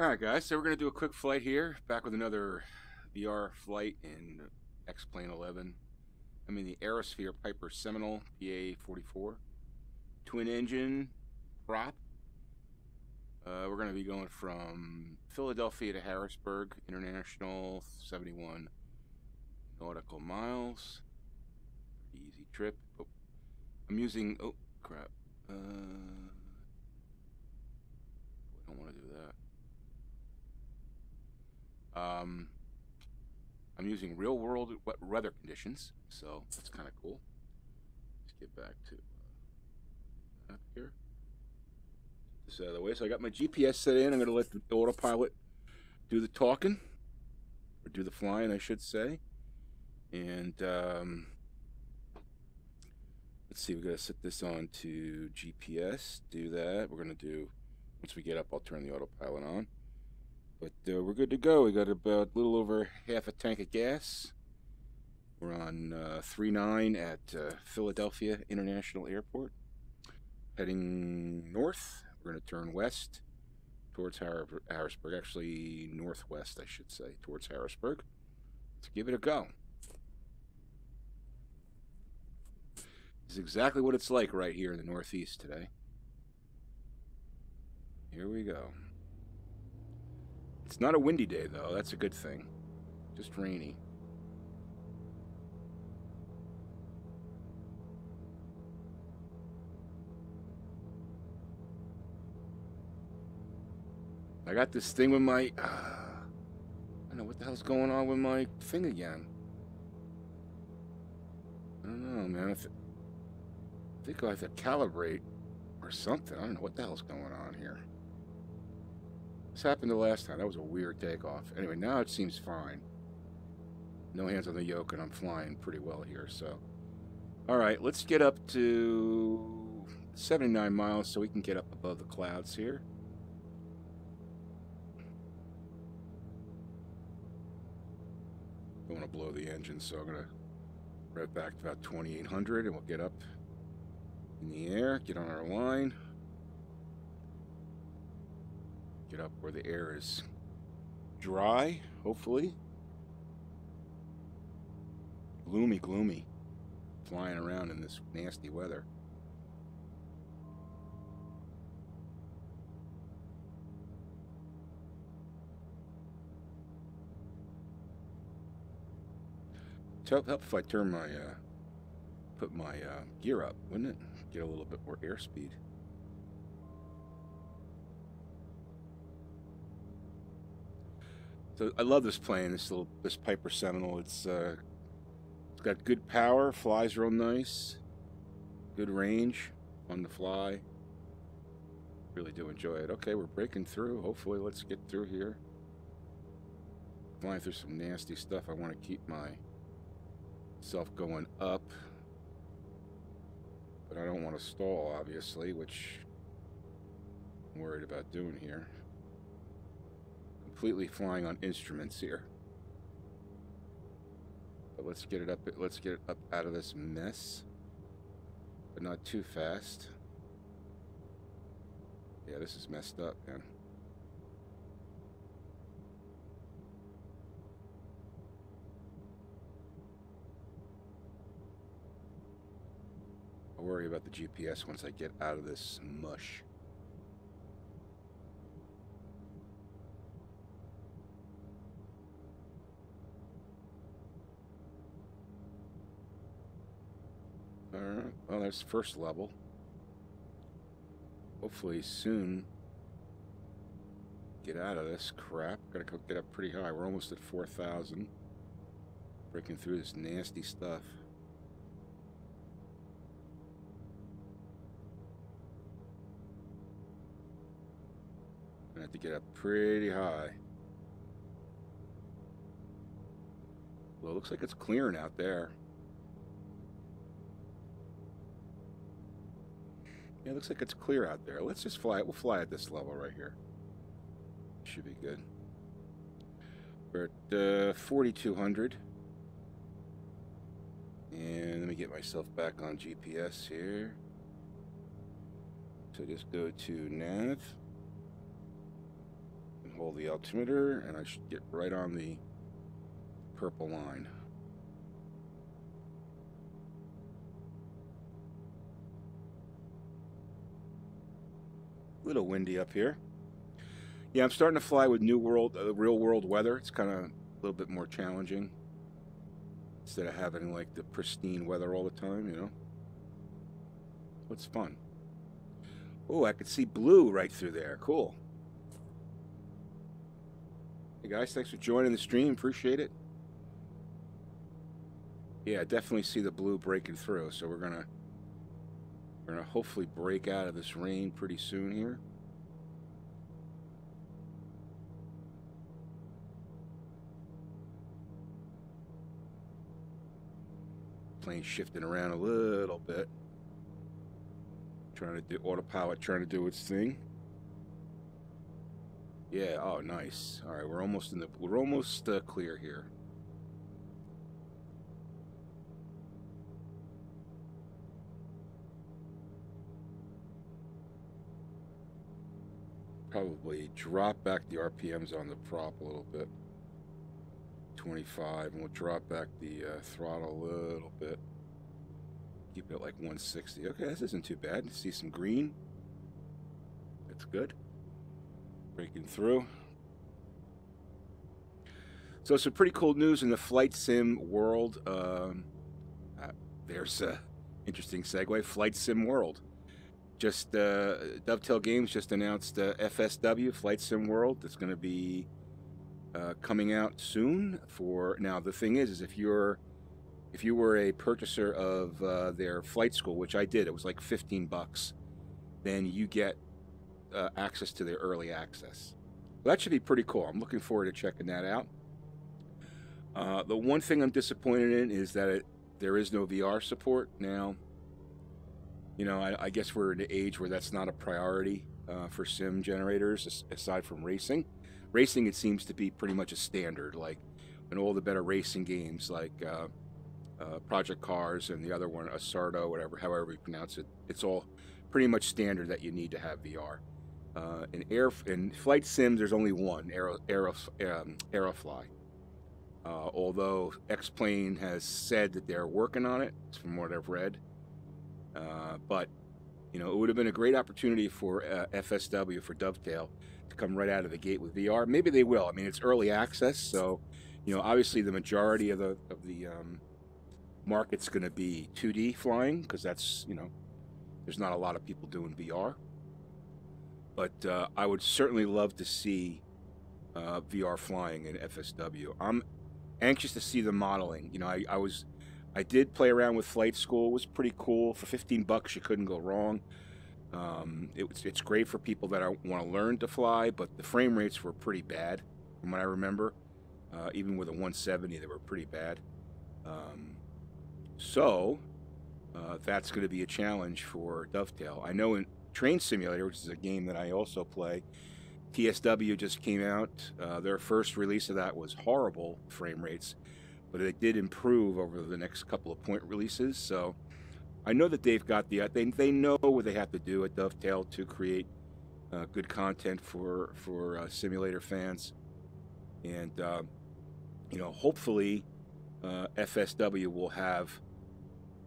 Alright guys, so we're going to do a quick flight here, back with another VR flight in X-Plane 11. I'm in the AeroSphere Piper Seminole PA44, twin engine prop. We're going to be going from Philadelphia to Harrisburg, international, 71 nautical miles. Easy trip. Oh, I'm using, oh crap, I don't want to do that. I'm using real world weather conditions, so that's kind of cool. Let's get back to up here. Get this out of the way. So I got my GPS set in. I'm going to let the autopilot do the talking, or do the flying, I should say. And let's see, we're going to set this on to GPS. Do that. We're going to do, once we get up, I'll turn the autopilot on. But we're good to go. We got about a little over half a tank of gas. We're on 39 at Philadelphia International Airport. Heading north. We're going to turn west towards Harrisburg. Actually, northwest, I should say, towards Harrisburg. Let's give it a go. This is exactly what it's like right here in the Northeast today. Here we go. It's not a windy day, though. That's a good thing. Just rainy. I got this thing with my... I don't know what the hell's going on with my thing again. I don't know, man. I think I have to calibrate or something. I don't know what the hell's going on here. This happened the last time. That was a weird takeoff. Anyway, now it seems fine. No hands on the yoke, and I'm flying pretty well here, so. All right, let's get up to 79 miles so we can get up above the clouds here. Don't want to blow the engine, so I'm going to rev back to about 2,800, and we'll get up in the air, get on our line. Get up where the air is dry, hopefully. Gloomy, gloomy. Flying around in this nasty weather. Help if I turn my, put my gear up, wouldn't it? Get a little bit more airspeed. So I love this plane, this Piper Seminole. It's got good power, flies real nice, good range, fun to fly. Really do enjoy it. Okay, we're breaking through. Hopefully, let's get through here. Flying through some nasty stuff. I want to keep myself going up, but I don't want to stall, obviously, which I'm worried about doing here. Completely flying on instruments here. But let's get it up. Let's get it up out of this mess, but not too fast. Yeah, this is messed up, man. I'll worry about the GPS once I get out of this mush. Alright, well, there's first level. Hopefully soon get out of this crap. Gotta go get up pretty high. We're almost at 4,000. Breaking through this nasty stuff. Gonna have to get up pretty high. Well, it looks like it's clearing out there. Yeah, it looks like it's clear out there. Let's just fly it. We'll fly at this level right here. Should be good. We're at 4,200. And let me get myself back on GPS here. So just go to nav. And hold the altimeter, and I should get right on the purple line. A little windy up here. Yeah, I'm starting to fly with real world weather. It's kind of a little bit more challenging instead of having like the pristine weather all the time, you know. It's fun. Oh, I could see blue right through there. Cool. Hey guys, thanks for joining the stream. Appreciate it. Yeah, I definitely see the blue breaking through. So we're gonna hopefully break out of this rain pretty soon here. Plane shifting around a little bit. Trying to do autopilot, trying to do its thing. Yeah, oh nice. All right, we're almost clear here. Probably drop back the RPMs on the prop a little bit. 25, and we'll drop back the throttle a little bit. Keep it at like 160. Okay, this isn't too bad. See some green. That's good. Breaking through. So some pretty cool news in the flight sim world. There's a interesting segue. Flight sim world. Just Dovetail Games just announced FSW, Flight Sim World. It's going to be coming out soon. Now the thing is if you were a purchaser of their flight school, which I did, it was like $15, then you get access to their early access. Well, that should be pretty cool. I'm looking forward to checking that out. The one thing I'm disappointed in is that there is no VR support now. You know, I guess we're in an age where that's not a priority for sim generators, aside from racing. Racing, it seems to be pretty much a standard, like in all the better racing games, like Project Cars and the other one, Asardo, however you pronounce it. It's all pretty much standard that you need to have VR. In flight sims, there's only one, Aerofly. Although X-Plane has said that they're working on it, from what I've read. But, you know, it would have been a great opportunity for FSW, for Dovetail, to come right out of the gate with VR. Maybe they will. I mean, it's early access, so, you know, obviously the majority of the market's going to be 2D flying, because that's, you know, there's not a lot of people doing VR. But I would certainly love to see VR flying in FSW. I'm anxious to see the modeling. You know, I did play around with Flight School. It was pretty cool. For $15, you couldn't go wrong. It's great for people that want to learn to fly, but the frame rates were pretty bad, from what I remember. Even with a 170, they were pretty bad. So that's going to be a challenge for Dovetail. I know in Train Simulator, which is a game that I also play, TSW just came out. Their first release of that was horrible frame rates, but it did improve over the next couple of point releases. So I know that they've got they know what they have to do at Dovetail to create good content for simulator fans, and you know, hopefully FSW will have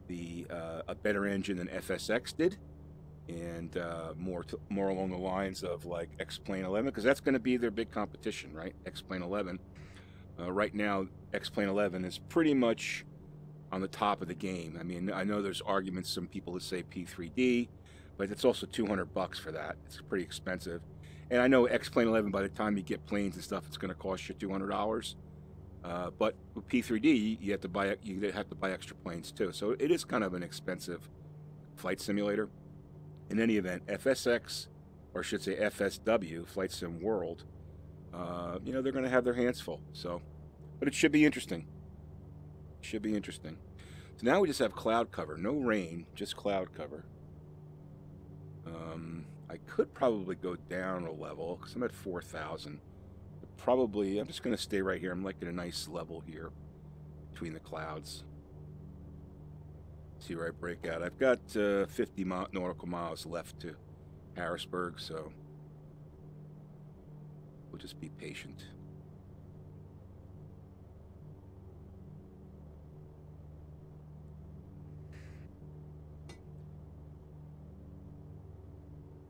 a better engine than FSX did, and more along the lines of like X-Plane 11, because that's going to be their big competition, right? X-Plane 11. Right now, X-Plane 11 is pretty much on the top of the game. I mean, I know there's arguments, some people that say P3D, but it's also $200 for that. It's pretty expensive. And I know X-Plane 11, by the time you get planes and stuff, it's going to cost you $200. But with P3D, you have to buy extra planes too. So it is kind of an expensive flight simulator. In any event, FSX, or I should say FSW, Flight Sim World, you know, they're going to have their hands full. So, but it should be interesting. It should be interesting. So now we just have cloud cover, no rain, just cloud cover. I could probably go down a level because I'm at 4,000. Probably, I'm just going to stay right here. I'm liking a nice level here between the clouds. See where I break out. I've got 50 nautical miles left to Harrisburg, so We'll just be patient.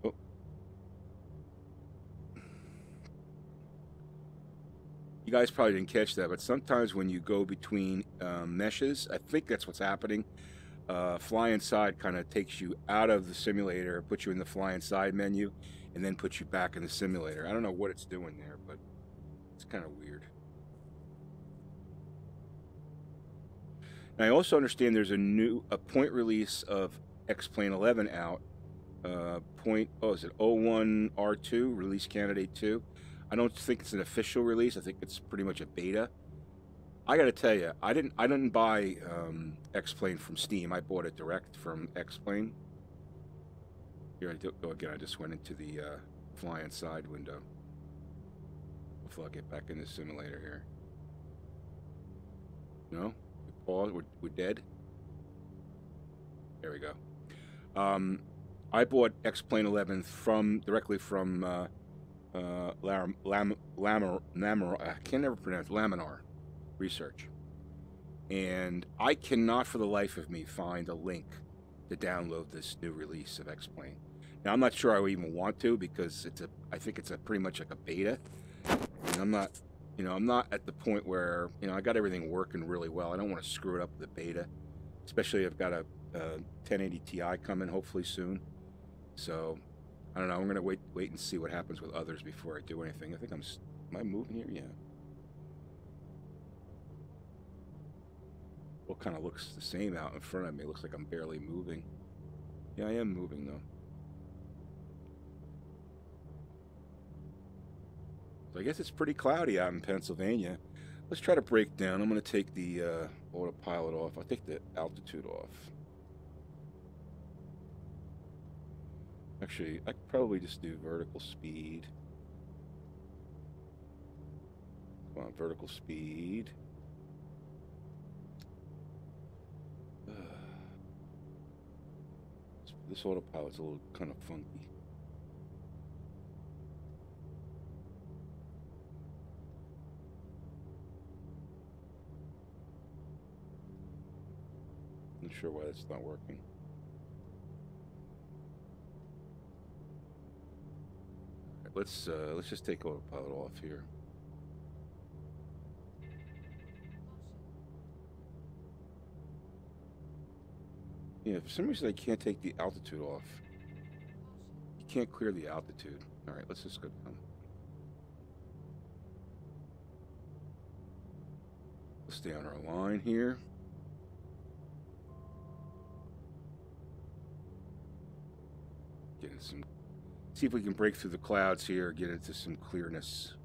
Oh. You guys probably didn't catch that, but sometimes when you go between meshes, I think that's what's happening. Fly inside kind of takes you out of the simulator, puts you in the fly inside menu, and then puts you back in the simulator. I don't know what it's doing there, but it's kind of weird. And I also understand there's a point release of X-Plane 11 out. Is it 01R2, release candidate 2. I don't think it's an official release. I think it's pretty much a beta. I got to tell you, I didn't buy X-Plane from Steam. I bought it direct from X-Plane. Here I go again. I just went into the fly inside window. Hopefully I'll get back in the simulator here. No? Pause. We're dead? There we go. I bought X-Plane 11 directly from I can never pronounce Laminar Research, and I cannot for the life of me find a link to download this new release of X-Plane. Now I'm not sure I would even want to, because I think it's pretty much like a beta, and I'm not at the point where I got everything working really well. I don't want to screw it up with the beta, especially I've got a 1080 Ti coming hopefully soon. So I don't know. I'm gonna wait and see what happens with others before I do anything. I think am I moving here? Yeah. Well, kind of looks the same out in front of me. It looks like I'm barely moving. Yeah, I am moving though. So I guess it's pretty cloudy out in Pennsylvania. Let's try to break down. I'm gonna take the autopilot off. I'll take the altitude off. Actually, I could probably just do vertical speed. Come on, vertical speed. This autopilot's a little kind of funky. Not sure why that's not working. Let's just take autopilot off here. Yeah, for some reason I can't take the altitude off. You can't clear the altitude. All right, let's just go down. Let's stay on our line here. Getting some. See if we can break through the clouds here, get into some clearness.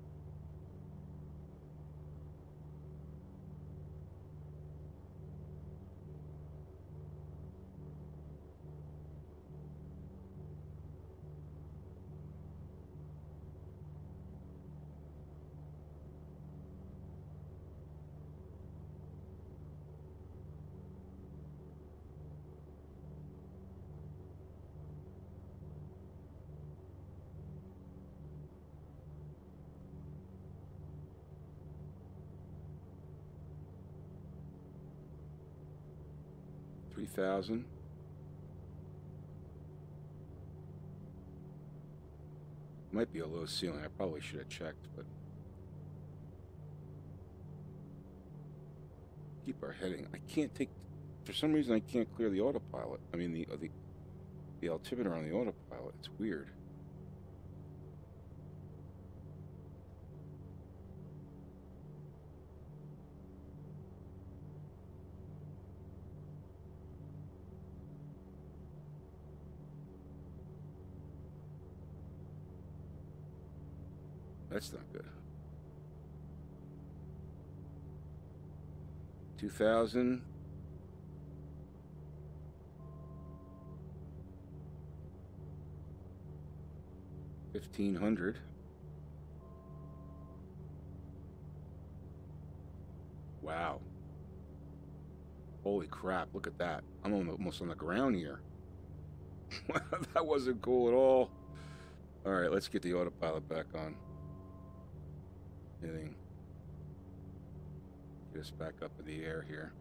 $3,000. Might be a low ceiling. I probably should have checked, but keep our heading. I can't take. For some reason, I can't clear the autopilot. I mean the altimeter on the autopilot. It's weird. That's not good. 2,000. $1,500. Wow. Holy crap, look at that. I'm almost on the ground here. That wasn't cool at all. All right, let's get the autopilot back on. Anything. Get us back up in the air here.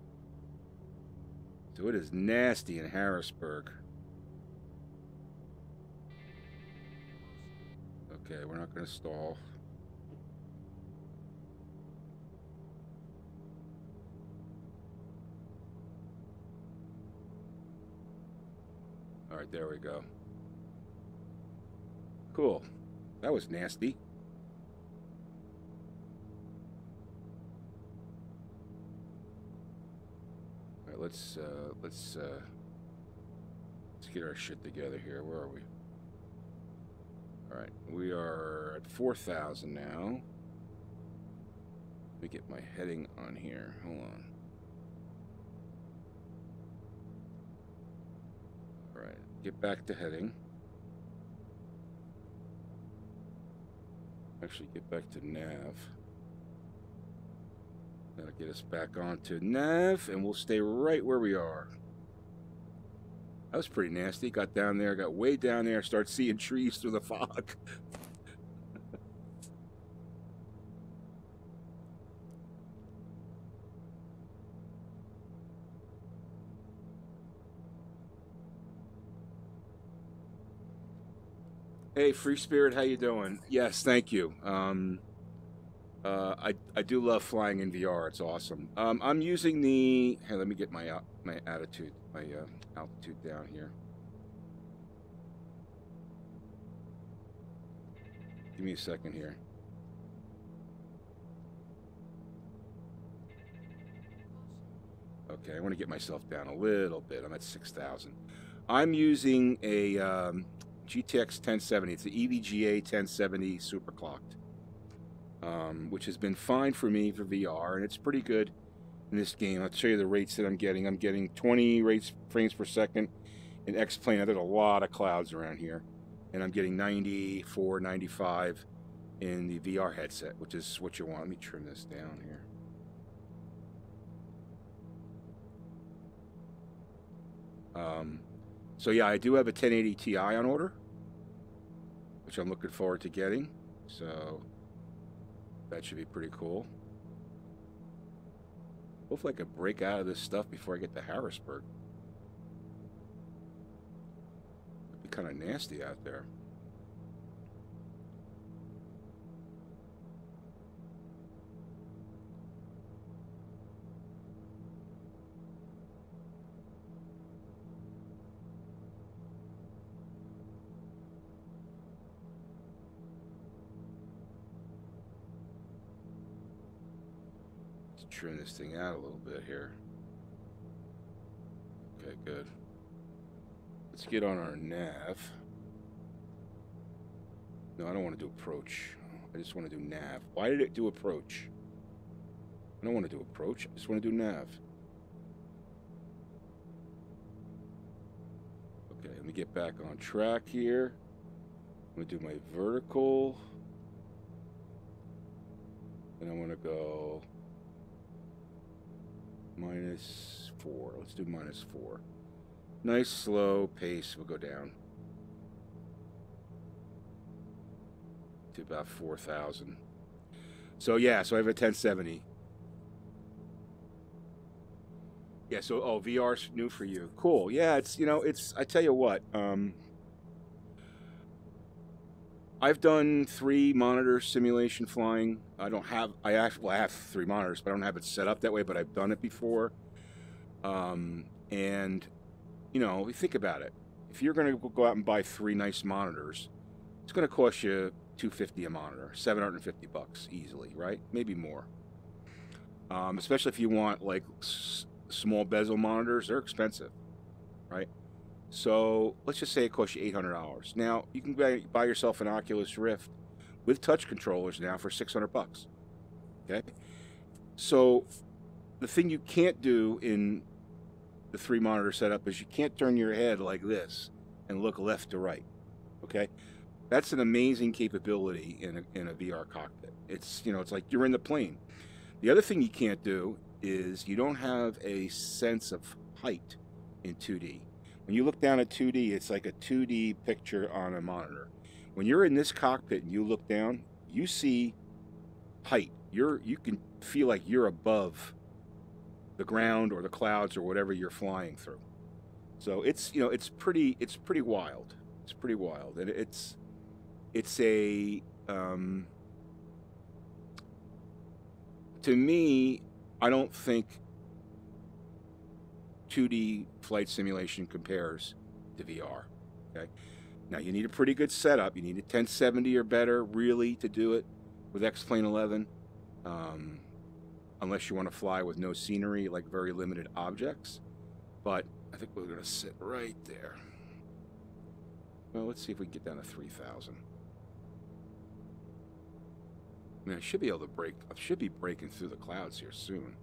So it is nasty in Harrisburg. Okay, we're not going to stall. All right, there we go. Cool. That was nasty. All right, let's get our shit together here. Where are we? All right, we are at 4,000 now. Let me get my heading on here. Hold on. All right, get back to heading. Actually, get back to nav. That'll get us back onto nav, and we'll stay right where we are. That was pretty nasty. Got down there, got way down there, start seeing trees through the fog. Hey, Free Spirit, how you doing? Yes, thank you. I do love flying in VR. It's awesome. I'm using the. Hey, let me get my altitude down here. Give me a second here. Okay, I want to get myself down a little bit. I'm at 6,000. I'm using a GTX 1070. It's the EVGA 1070 super clocked, which has been fine for me for VR, and it's pretty good in this game. I'll show you the rates that I'm getting. I'm getting 20 frames per second in X-Plane. There's a lot of clouds around here, and I'm getting 94, 95 in the VR headset, which is what you want. Let me trim this down here. So yeah, I do have a 1080 Ti on order, which I'm looking forward to getting. So that should be pretty cool. Hopefully I can break out of this stuff before I get to Harrisburg. It'd be kind of nasty out there. Trim this thing out a little bit here. Okay, good. Let's get on our nav. No, I don't want to do approach. I just want to do nav. Why did it do approach? I don't want to do approach. I just want to do nav. Okay, let me get back on track here. I'm going to do my vertical. And I want to go -4. Let's do -4. Nice slow pace. We'll go down to about 4,000. So yeah, so I have a 1070. Yeah, so VR's new for you. Cool. Yeah, it's I tell you what, I've done 3 monitor simulation flying. I have 3 monitors, but I don't have it set up that way, but I've done it before. And you think about it. If you're going to go out and buy 3 nice monitors, it's going to cost you $250 a monitor, $750 easily, right? Maybe more. Especially if you want like small bezel monitors, they're expensive, right? So let's just say it costs you $800. Now you can buy yourself an Oculus Rift with touch controllers now for $600. Okay, so the thing you can't do in the 3 monitor setup is you can't turn your head like this and look left to right. Okay, that's an amazing capability in a VR cockpit. It's it's like you're in the plane. The other thing you can't do is you don't have a sense of height in 2D. When you look down at 2D, it's like a 2D picture on a monitor. When you're in this cockpit and you look down, you see height. You can feel like you're above the ground or the clouds or whatever you're flying through. So it's, you know, it's pretty wild. It's pretty wild, and it's a to me, I don't think 2D flight simulation compares to VR. Okay, now you need a pretty good setup. You need a 1070 or better, really, to do it with X-Plane 11. Unless you want to fly with no scenery, like very limited objects. But I think we're going to sit right there. Well, let's see if we can get down to 3,000. I mean, I should be able to break. I should be breaking through the clouds here soon.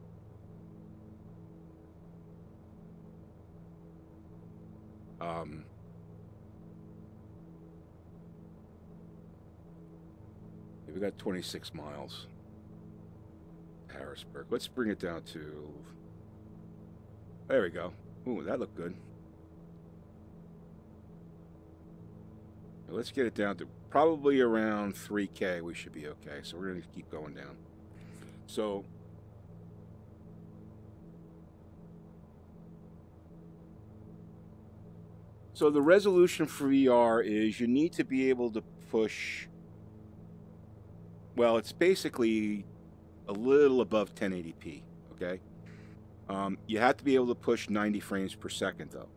We got 26 miles. Harrisburg. Let's bring it down to. There we go. Ooh, that looked good. Let's get it down to probably around 3K. We should be okay. So we're going to keep going down. So the resolution for VR is you need to be able to push. Well, it's basically a little above 1080p. Okay. You have to be able to push 90 frames per second, though.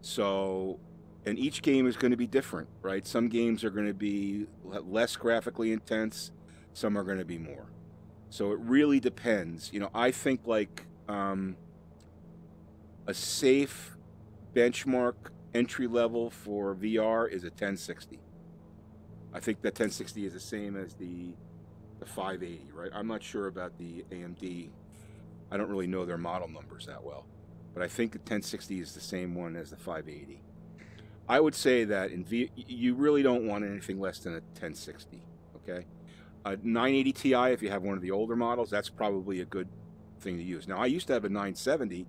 So, and each game is going to be different, right? Some games are going to be less graphically intense. Some are going to be more. So it really depends. You know, I think like a safe benchmark entry level for VR is a 1060. I think that 1060 is the same as the 580, right? I'm not sure about the AMD. I don't really know their model numbers that well, but I think the 1060 is the same one as the 580. I would say that you really don't want anything less than a 1060, okay? A 980 Ti, if you have one of the older models, that's probably a good thing to use. Now, I used to have a 970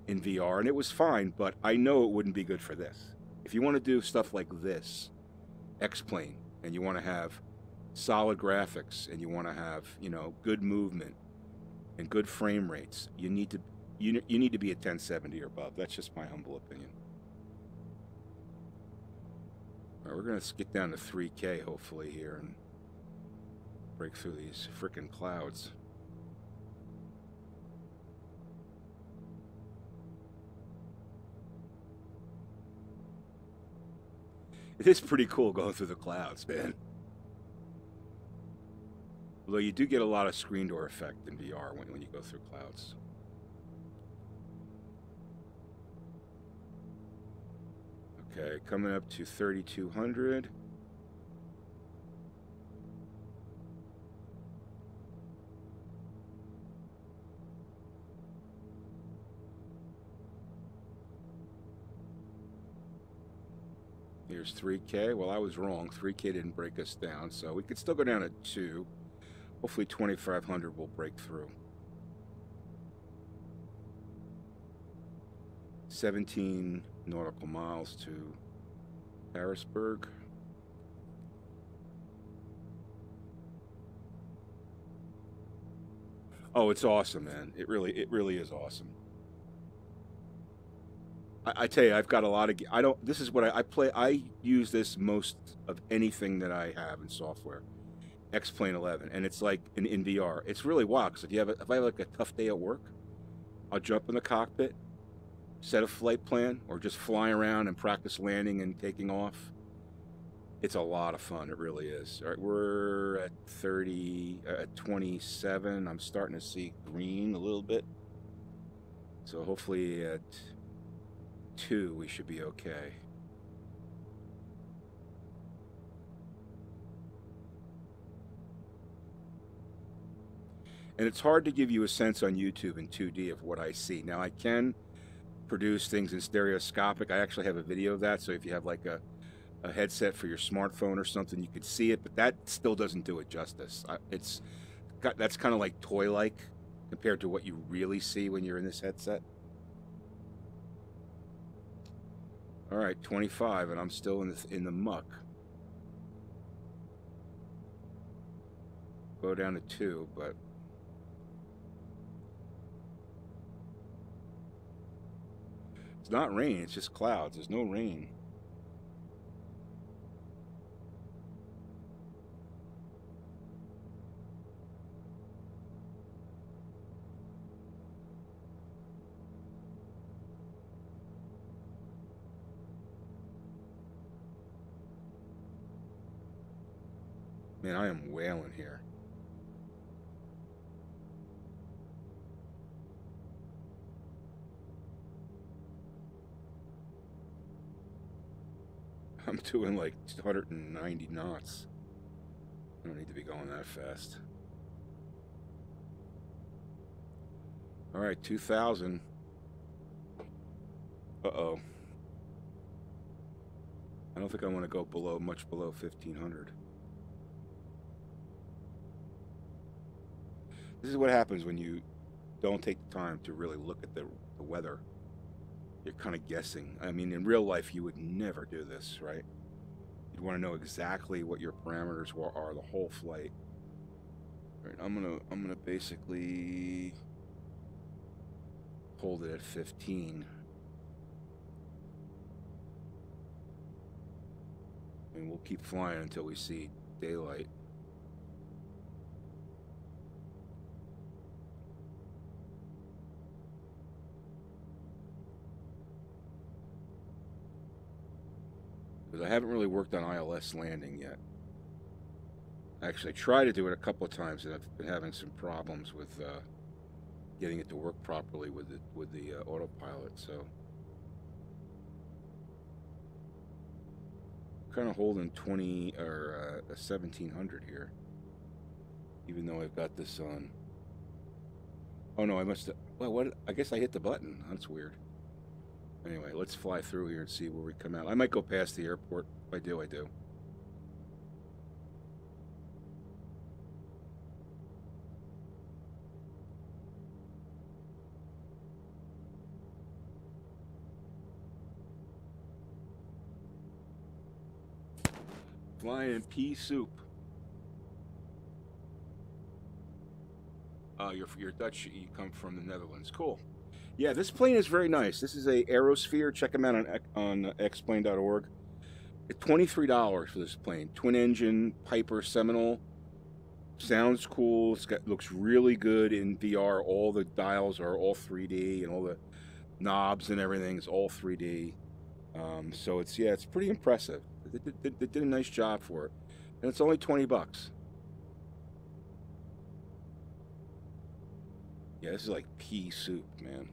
in VR, and it was fine, but I know it wouldn't be good for this. If you want to do stuff like this, X-Plane, and you want to have solid graphics, and you want to have, you know, good movement and good frame rates, you need to be a 1070 or above. That's just my humble opinion. All right, we're going to get down to 3K hopefully here and break through these frickin' clouds. It is pretty cool going through the clouds, man. Although you do get a lot of screen door effect in VR when you go through clouds. Okay, coming up to 3,200. Here's 3K. Well, I was wrong. 3K didn't break us down, so we could still go down to 2. Hopefully 2,500 will break through. 17 nautical miles to Harrisburg. Oh, it's awesome, man. It really is awesome. I tell you, I've got a lot of. This is what I play. I use this most of anything that I have in software. X-Plane 11, and it's like in VR. It's really wild because if I have like a tough day at work, I'll jump in the cockpit, set a flight plan, or just fly around and practice landing and taking off. It's a lot of fun. It really is. All right, we're at 27. I'm starting to see green a little bit. So hopefully at 2 we should be okay. And it's hard to give you a sense on YouTube in 2D of what I see. Now I can produce things in stereoscopic. I actually have a video of that, so if you have like a headset for your smartphone or something, you could see it, but that still doesn't do it justice. That's kind of like toy-like compared to what you really see when you're in this headset. All right, 25, and I'm still in the muck. go down to 2, but it's not rain, it's just clouds. There's no rain. Man, I am wailing here. I'm doing like 190 knots. I don't need to be going that fast. All right, 2,000. Uh-oh. I don't think I want to go below, much below 1,500. This is what happens when you don't take the time to really look at the weather. You're kind of guessing. I mean, in real life, you would never do this, right? You'd want to know exactly what your parameters are the whole flight. All right, I'm gonna basically hold it at 15. And we'll keep flying until we see daylight. Because I haven't really worked on ILS landing yet. Actually, I tried to do it a couple of times, and I've been having some problems with getting it to work properly with the autopilot. So, kind of holding 20 or 1,700 here, even though I've got this on. Oh no, I must have. Well, what? I guess I hit the button. That's weird. Anyway, let's fly through here and see where we come out. I might go past the airport. If I do, I do. Flying pea soup. You're Dutch. You come from the Netherlands. Cool. Yeah, this plane is very nice. This is a AeroSphere. Check them out on xplane.org. It's $23 for this plane. Twin engine Piper Seminole. Sounds cool. Looks really good in VR. All the dials are all 3D, and all the knobs and everything is all 3D. So it's pretty impressive. They did a nice job for it, and it's only 20 bucks. Yeah, this is like pea soup, man.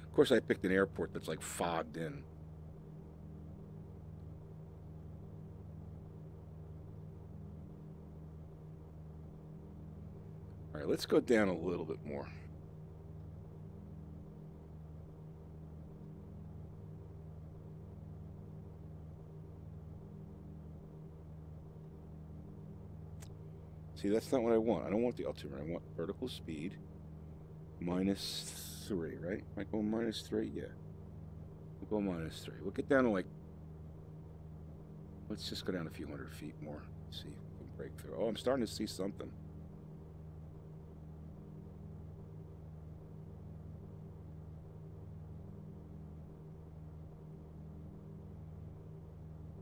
Of course, I picked an airport that's like fogged in. All right, let's go down a little bit more. See, that's not what I want. I don't want the altimeter. I want vertical speed. -3, right? Am I going -3? Yeah. We'll go -3. We'll get down to like... Let's just go down a few hundred feet more. Let's see if we can break through. Oh, I'm starting to see something.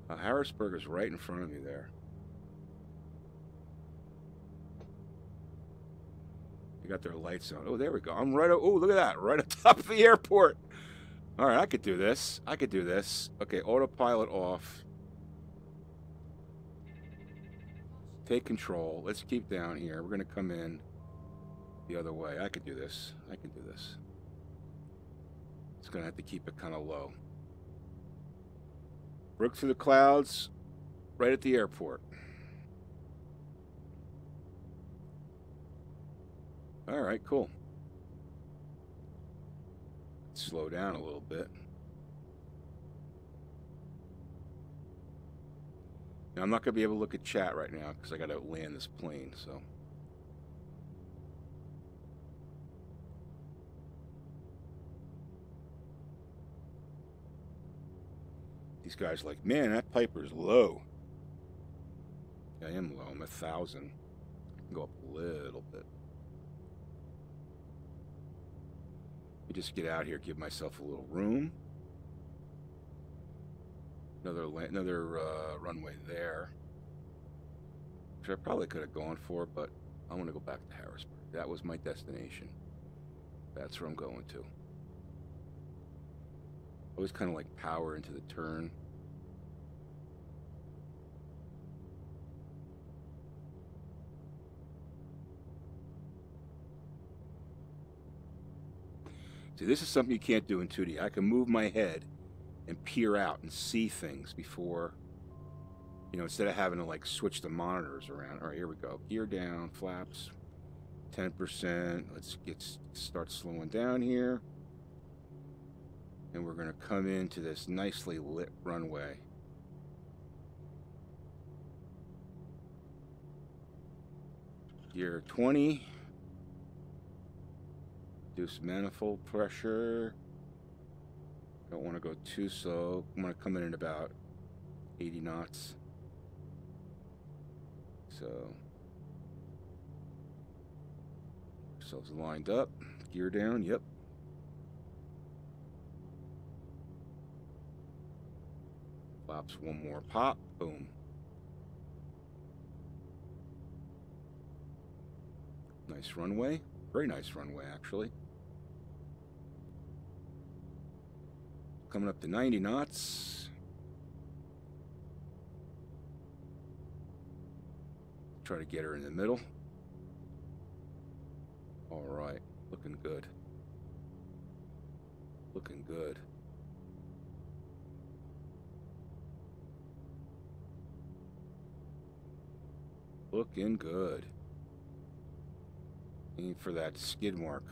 Harrisburg is right in front of me there. They got their lights on. Oh, there we go. I'm right. Oh, look at that. Right on top of the airport. All right, I could do this. I could do this. Okay, autopilot off. Take control. Let's keep down here. We're going to come in the other way. I could do this. I can do this. It's going to have to keep it kind of low. Broke through the clouds right at the airport. All right, cool. Slow down a little bit. Now, I'm not going to be able to look at chat right now because I got to land this plane, so. These guys are like, man, that Piper's low. I am low. I'm 1,000. Go up a little bit. Let me just get out here, give myself a little room. Another runway there, which I probably could have gone for, but I want to go back to Harrisburg. That was my destination. That's where I'm going to. Always kind of like power into the turn. See, this is something you can't do in 2D. I can move my head and peer out and see things before, you know, instead of having to like switch the monitors around. All right, here we go. Gear down, flaps, 10%. Let's start slowing down here. And we're going to come into this nicely lit runway. Gear 20. Reduce manifold pressure. Don't want to go too slow. I'm going to come in at about 80 knots. So, ourselves lined up. Gear down. Yep. Flaps one more pop. Boom. Nice runway. Very nice runway, actually. Coming up to 90 knots. Try to get her in the middle. All right. Looking good. Looking good. Looking good. Aim for that skid mark.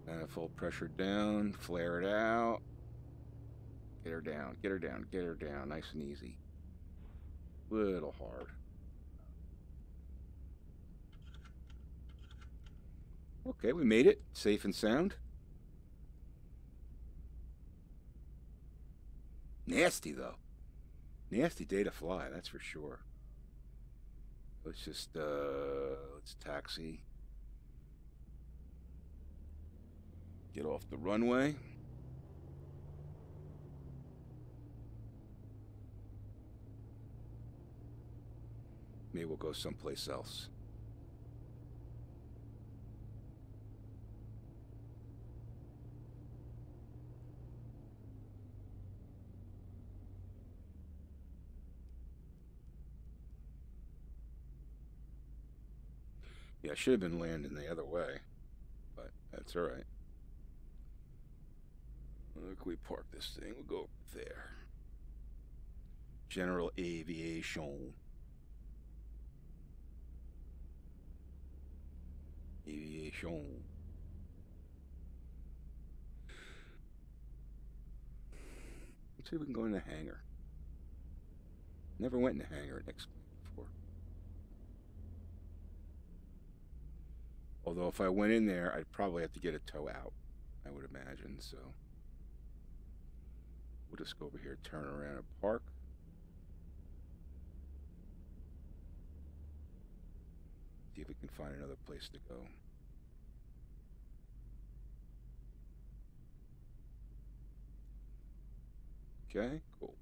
Manifold pressure down. Flare it out. Get her down. Get her down. Get her down. Nice and easy. Little hard. Okay, we made it. Safe and sound. Nasty, though. Nasty day to fly, that's for sure. Let's just, let's taxi. Get off the runway. Maybe we'll go someplace else. Yeah, I should have been landing the other way, but that's all right. Look, we park this thing. We'll go there. General Aviation. Aviation. Let's see if we can go in the hangar. Never went in the hangar at X-Plane before. Although if I went in there, I'd probably have to get a tow out, I would imagine, so. We'll just go over here, turn around and park. See if we can find another place to go. Okay, cool.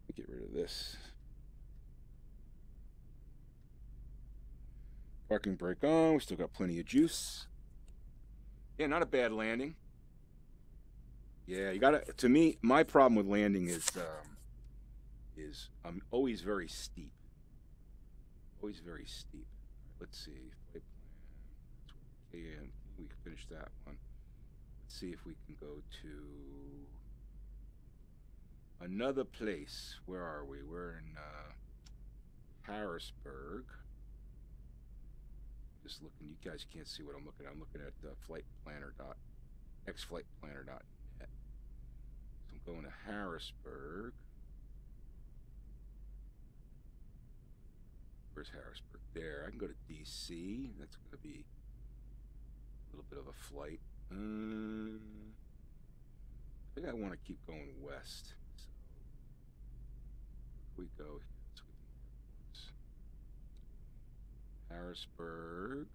Let me get rid of this. Parking brake on. We still got plenty of juice. Yeah, not a bad landing. Yeah, you gotta. To me, my problem with landing is I'm always very steep. Always very steep. Let's see. Flight plan. Yeah, we can finish that one. Let's see if we can go to another place. Where are we? We're in Harrisburg. Just looking. You guys can't see what I'm looking at. I'm looking at xflightplanner.net. So I'm going to Harrisburg. Where's Harrisburg? There. I can go to DC. That's going to be a little bit of a flight. I think I want to keep going west. So we go Harrisburg.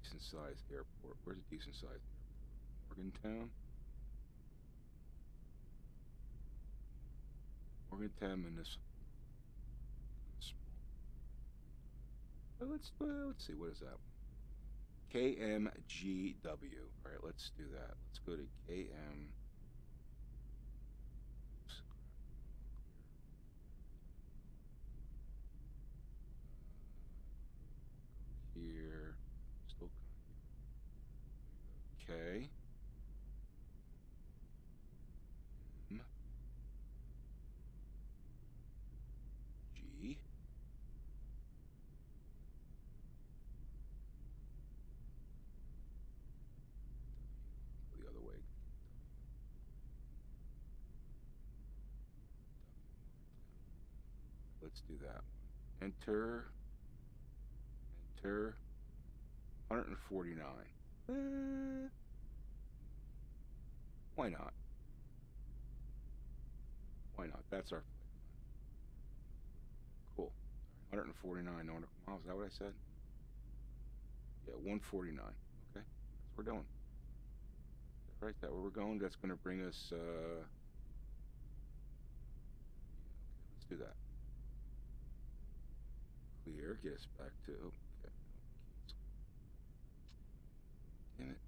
Decent sized airport. Where's a decent sized airport? Morgantown. Morgantown Municipal. Let's see, what is that? KMGW. All right, let's do that. Let's go to KM. Here, still K. M. G. The other way. Let's do that. Enter. 149. Why not? Why not? That's our flight plan. Cool. 149 nautical miles. Is that what I said? Yeah, 149. Okay, that's what we're doing. Is that right? That where we're going? That's going to bring us. Yeah, okay, let's do that. Clear. Get us back to. Okay. Damn it.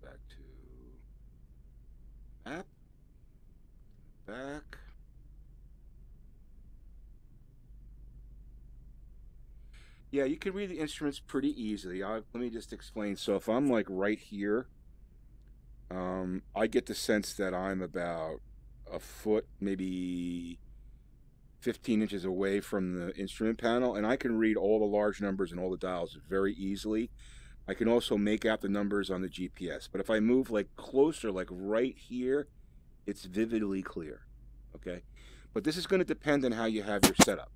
Back to map. Back. Yeah, you can read the instruments pretty easily. Let me just explain. So if I'm like right here, I get the sense that I'm about a foot, maybe 15 inches away from the instrument panel, and I can read all the large numbers and all the dials very easily. I can also make out the numbers on the GPS, but if I move like closer, like right here, it's vividly clear, okay? But this is going to depend on how you have your setup.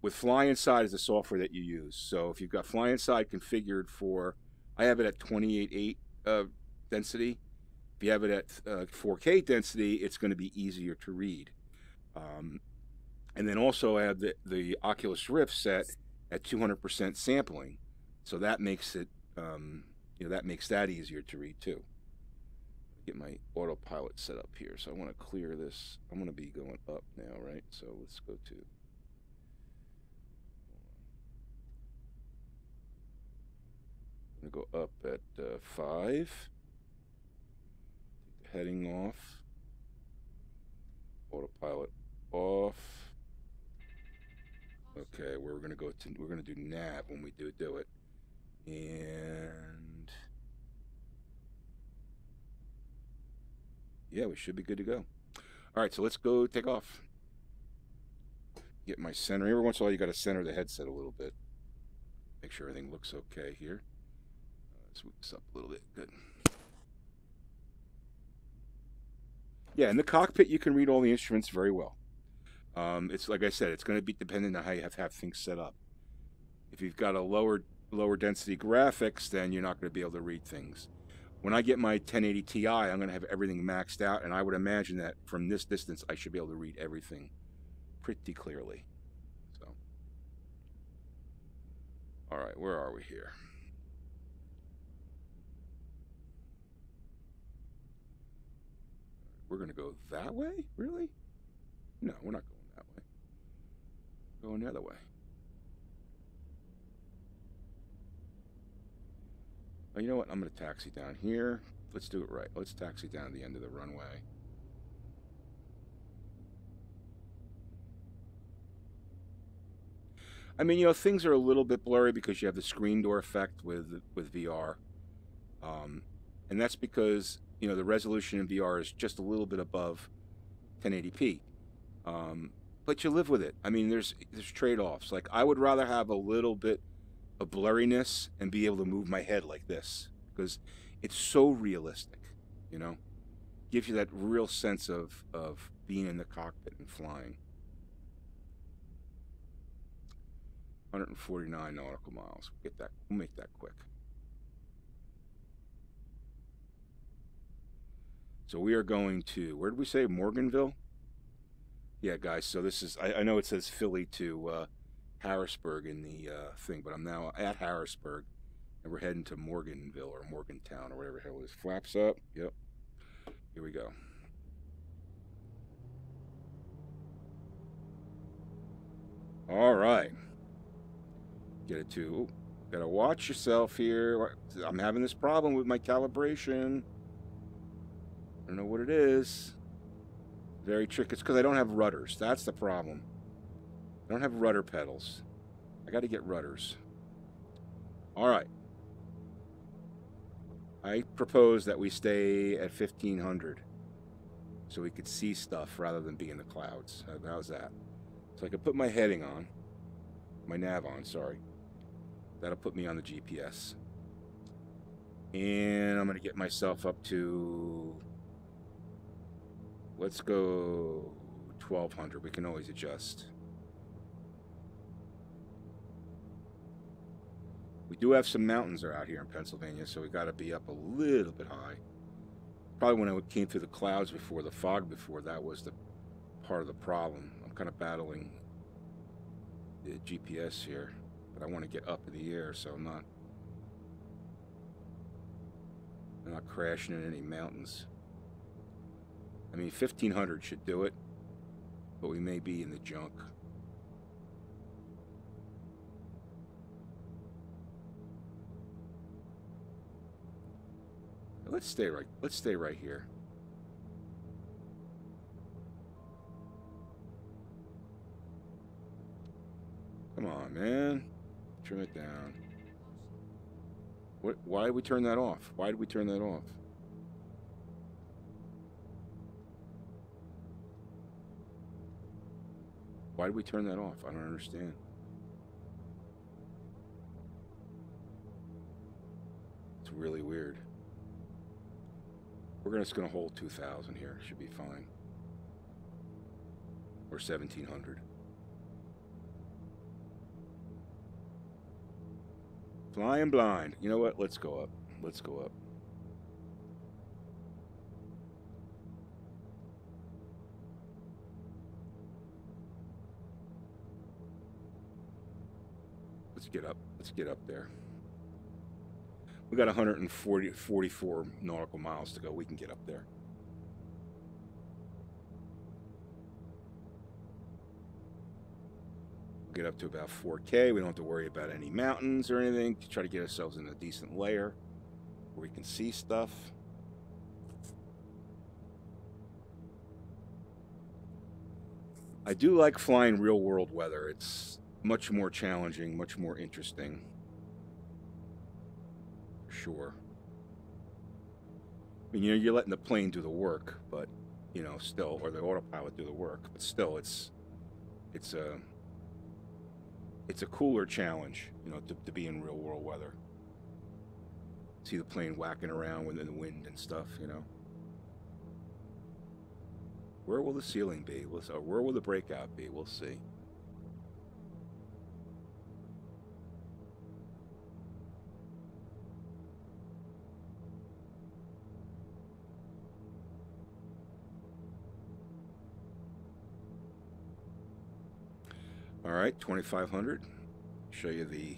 With Fly Inside is the software that you use. So if you've got Fly Inside configured for, I have it at 28.8 density. If you have it at 4K density, it's going to be easier to read. And then also I have the Oculus Rift set at 200% sampling. So that makes it, that makes that easier to read too. Get my autopilot set up here. So I want to clear this. I'm going to be going up now, right? So let's go to. I'm going to go up at 5. Heading off. Autopilot off. Okay, we're going to do nav when we do it. And yeah, we should be good to go. All right, so let's go take off. Get my center. Every once in a while, you got to center the headset a little bit. Make sure everything looks okay here. Let's move this up a little bit. Good. Yeah, in the cockpit, you can read all the instruments very well. It's like I said, it's going to be dependent on how you have things set up. If you've got a lower density graphics, then you're not going to be able to read things. When I get my 1080 Ti, I'm going to have everything maxed out, and I would imagine that from this distance, I should be able to read everything pretty clearly. So, all right, where are we here? We're going to go that way? Really? No, we're not going that way. We're going the other way. Oh, you know what? I'm going to taxi down here. Let's do it right. Let's taxi down the end of the runway. I mean, things are a little bit blurry because you have the screen door effect with VR. And that's because, the resolution in VR is just a little bit above 1080p. But you live with it. I mean, there's trade-offs. Like, I would rather have a little bit of blurriness and be able to move my head like this because it's so realistic, Gives you that real sense of being in the cockpit and flying. 149 nautical miles. We'll make that quick. So we are going to, where did we say? Morganville? Yeah, guys, so this is, I know it says Philly to Harrisburg in the thing, but I'm now at Harrisburg, and we're heading to Morganville or Morgantown or whatever the hell it is. Flaps up. Yep. Here we go. All right. Get it to, ooh, gotta watch yourself here. I'm having this problem with my calibration. I don't know what it is. Very tricky. It's because I don't have rudders. That's the problem. I don't have rudder pedals. I got to get rudders. All right. I propose that we stay at 1500 so we could see stuff rather than be in the clouds. How's that? So I could put my heading on, my nav on, sorry. That'll put me on the GPS. And I'm going to get myself up to, let's go 1200. We can always adjust. We do have some mountains are out here in Pennsylvania, so we got to be up a little bit high. Probably when I came through the clouds before, the fog before, that was the part of the problem. I'm kind of battling the GPS here, but I want to get up in the air so I'm not crashing in any mountains. I mean, 1500 should do it, but we may be in the junk. Let's stay right here. Come on, man. Trim it down. Why did we turn that off? Why did we turn that off? Why did we turn that off? I don't understand. It's really weird. We're just going to hold 2,000 here. Should be fine. Or 1,700. Flying blind. You know what? Let's go up. Let's go up. Let's get up. Let's get up there. We got 144 nautical miles to go. We can get up there. We'll get up to about 4K. We don't have to worry about any mountains or anything. Try to get ourselves in a decent layer where we can see stuff. I do like flying real world weather. It's much more challenging, much more interesting. Sure. I mean, you're letting the plane do the work, but still, or the autopilot do the work, but still, it's a cooler challenge, to be in real world weather. See the plane whacking around within the wind and stuff, Where will the ceiling be? Where will the breakout be? We'll see. All right, 2,500. Show you the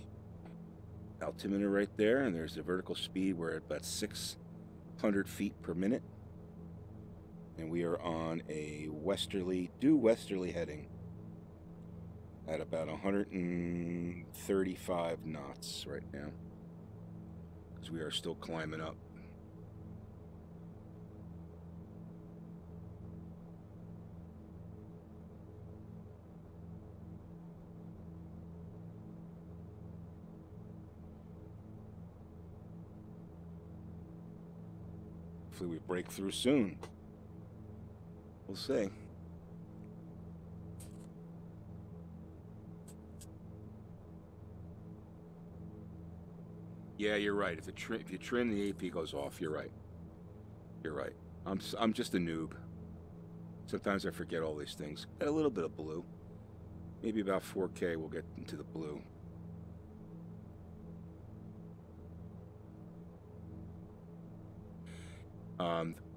altimeter right there, and there's the vertical speed. We're at about 600 feet per minute, and we are on a due westerly heading at about 135 knots right now, because we are still climbing up. Hopefully we break through soon. We'll see. Yeah, you're right. If you trim, the AP goes off. You're right. You're right. I'm just a noob. Sometimes I forget all these things. Got a little bit of blue. Maybe about 4K we'll get into the blue.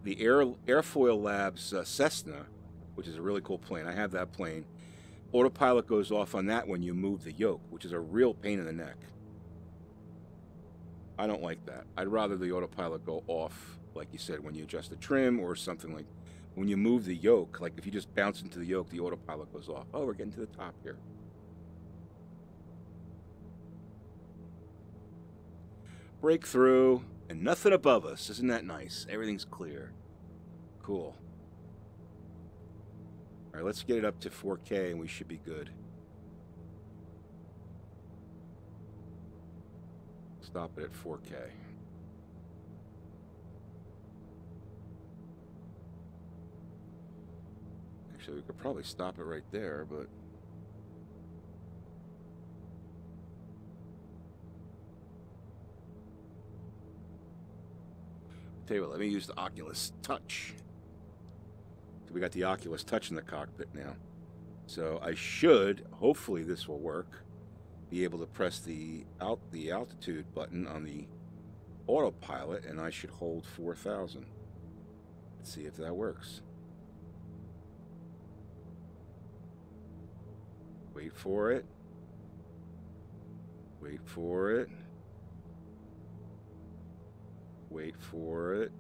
The Airfoil Labs Cessna which is a really cool plane. I have that plane. Autopilot goes off on that when you move the yoke, which is a real pain in the neck. I don't like that. I'd rather the autopilot go off, like you said, when you adjust the trim or something like when you move the yoke. Like if you just bounce into the yoke, the autopilot goes off. Oh, we're getting to the top here. Breakthrough, and nothing above us. Isn't that nice? Everything's clear. Cool. All right, let's get it up to 4K and we should be good. Stop it at 4K. Actually, we could probably stop it right there, but... Tell you what, let me use the Oculus Touch. We got the Oculus Touch in the cockpit now. So I should, hopefully this will work, be able to press the altitude button on the autopilot, and I should hold 4,000. Let's see if that works. Wait for it. Wait for it. Wait for it.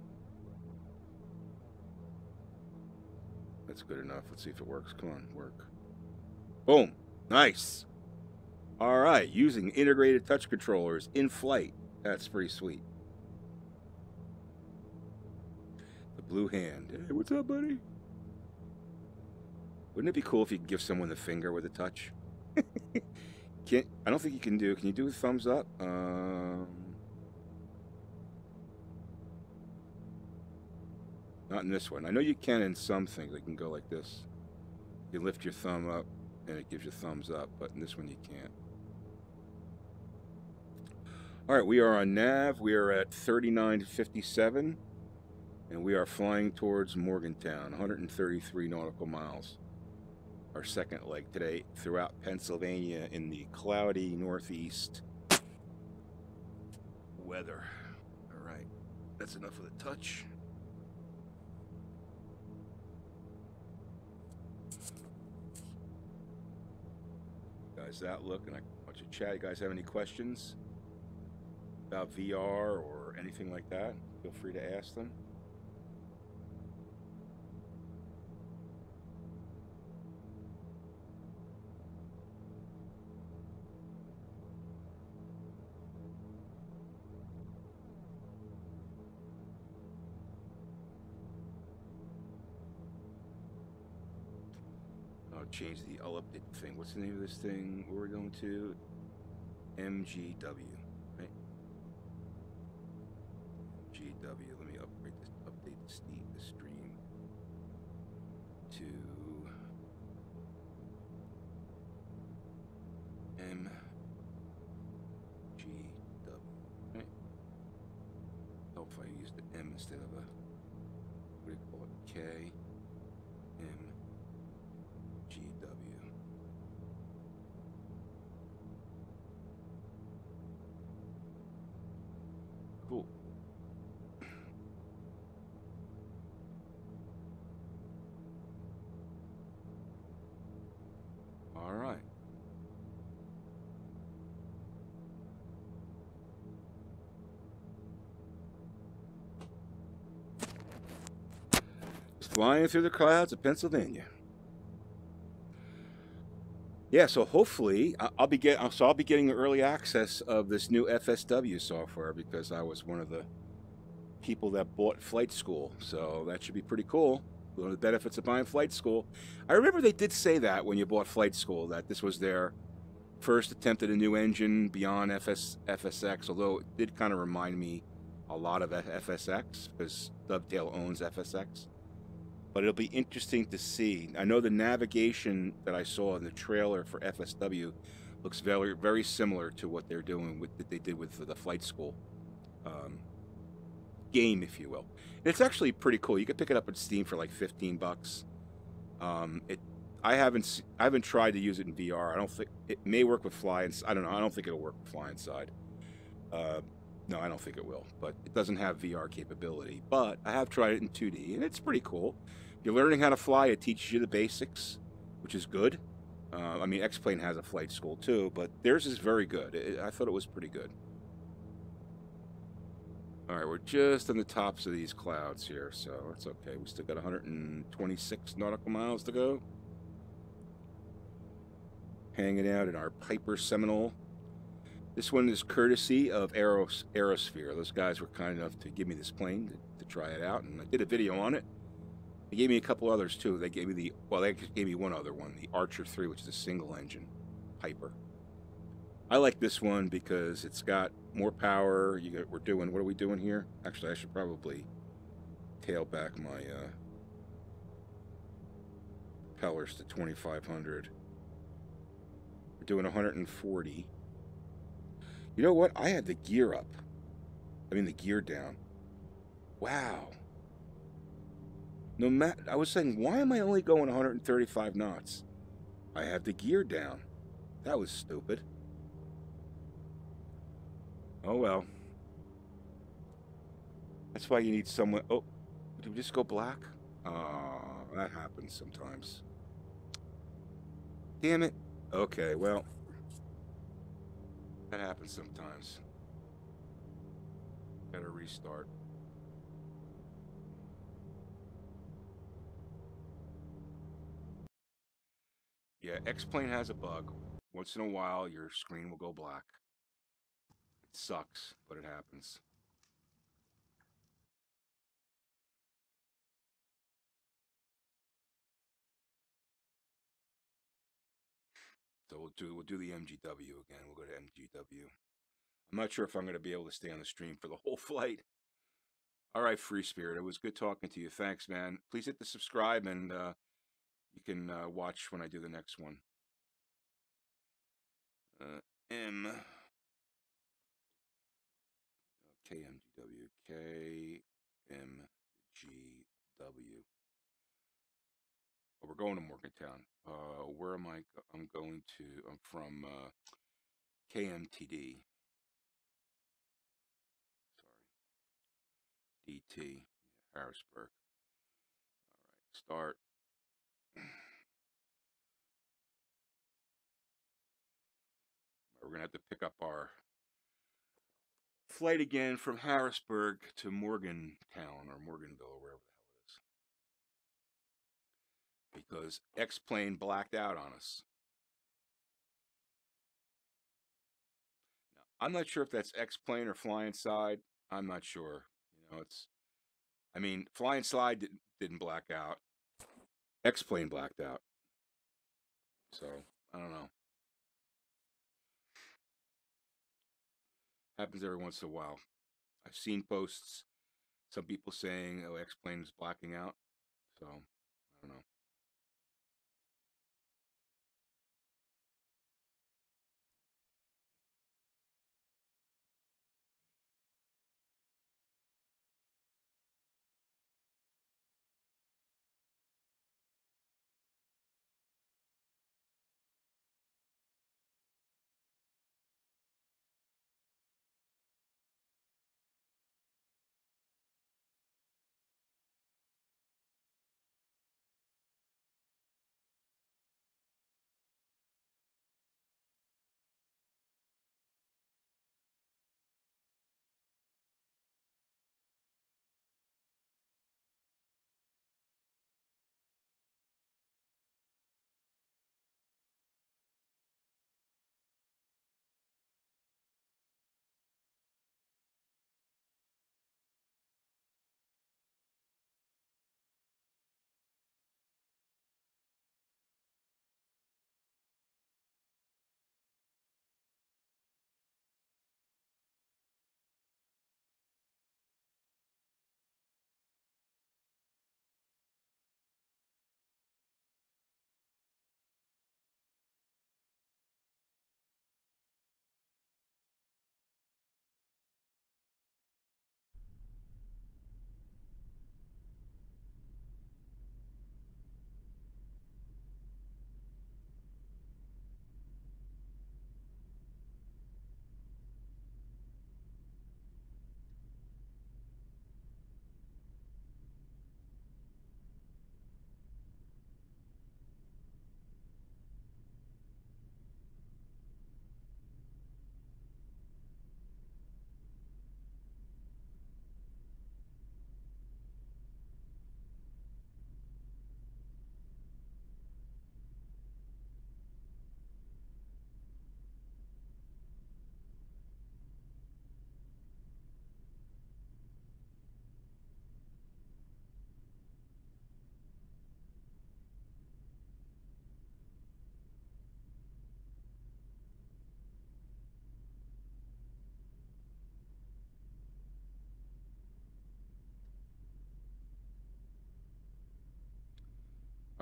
That's good enough. Let's see if it works. Come on, work. Boom. Nice. All right. Using integrated touch controllers in flight. That's pretty sweet. The blue hand. Hey, what's up, buddy? Wouldn't it be cool if you could give someone the finger with a touch? I don't think you can do. Can you do a thumbs up? Not in this one. I know you can in some things. You can go like this. You lift your thumb up and it gives you thumbs up, but in this one you can't. All right, we are on nav. We are at 3957 and we are flying towards Morgantown, 133 nautical miles. Our second leg today throughout Pennsylvania in the cloudy northeast weather. All right, that's enough of the touch. Guys, that look, and I want you to chat. You guys have any questions about VR or anything like that? Feel free to ask them. Change I'll update the thing. What's the name of this thing we're going to? MGW, right? GW. Let me update the stream to MGW, right? Oh, if I used the M instead of a, what do you call it? K. Cool. All right. Flying through the clouds of Pennsylvania. Yeah, so hopefully I'll be getting early access of this new FSW software because I was one of the people that bought flight school. So that should be pretty cool. One of the benefits of buying flight school. I remember they did say that when you bought flight school that this was their first attempt at a new engine beyond FSX, although it did kind of remind me a lot of FSX because Dovetail owns FSX. But it'll be interesting to see. I know the navigation that I saw in the trailer for FSW looks very, very similar to what they're doing with that they did with the flight school game, if you will. And it's actually pretty cool. You can pick it up on Steam for like $15. I haven't tried to use it in VR. I don't think it may work with fly. I don't know. I don't think it'll work with fly inside. No, I don't think it will. But it doesn't have VR capability. But I have tried it in 2D, and it's pretty cool. you're learning how to fly, it teaches you the basics, which is good. I mean, X-Plane has a flight school too, but theirs is very good. I thought it was pretty good. All right, we're just on the tops of these clouds here, so that's okay. We still got 126 nautical miles to go. Hanging out in our Piper Seminole. This one is courtesy of AeroSphere. Those guys were kind enough to give me this plane to try it out, and I did a video on it. They gave me a couple others too. They gave me they gave me one other one, the Archer 3, which is a single engine Piper. I like this one because it's got more power. What are we doing here? Actually, I should probably tail back my propellers to 2500. We're doing 140. You know what? I had the gear up. I mean, the gear down. Wow. I was saying, why am I only going 135 knots? I have the gear down. That was stupid. Oh well. That's why you need someone. Oh, did we just go black? Oh, that happens sometimes. Damn it. Okay, well, that happens sometimes. Gotta restart. Yeah, X-Plane has a bug. Once in a while, your screen will go black. It sucks, but it happens. So we'll do the MGW again. We'll go to MGW. I'm not sure if I'm going to be able to stay on the stream for the whole flight. All right, Free Spirit. It was good talking to you. Thanks, man. Please hit the subscribe, and you can watch when I do the next one. KMGW KMGW. Oh, we're going to Morgantown. Where am I? I'm from KMTD. Sorry, DT, Harrisburg. All right, start. We're gonna have to pick up our flight again from Harrisburg to Morgantown or Morganville or wherever the hell it is, because X-Plane blacked out on us. Now, I'm not sure if that's X-Plane or Flying Side. I'm not sure. You know, I mean, Flying Side didn't black out. X-Plane blacked out. So, I don't know. Happens every once in a while. I've seen posts, some people saying, oh, X-Plane is blacking out. So, I don't know.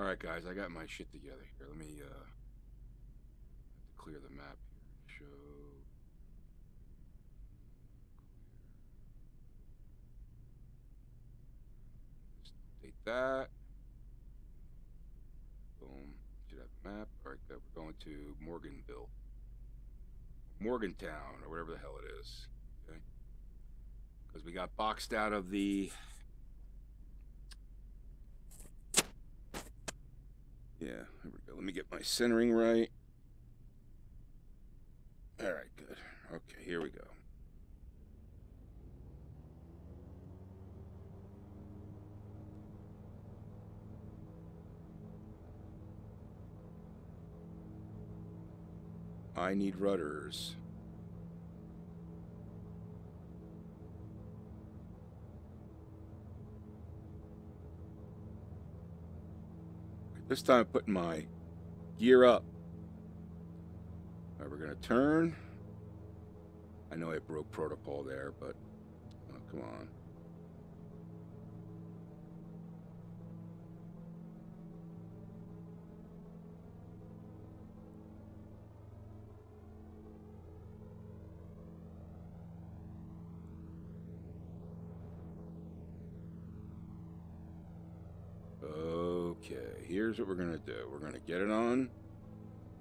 Alright guys, I got my shit together here. Let me have to clear the map here. Show. Just update that. Boom. Should have the map. Alright, good. We're going to Morganville. Morgantown, or whatever the hell it is. Okay. Because we got boxed out of the... Yeah, here we go. Let me get my centering right. Alright, good. Okay, here we go. I need rudders. This time I'm putting my gear up. All right, we're gonna turn. I know I broke protocol there, but oh, come on. Okay, here's what we're gonna do. We're gonna get it on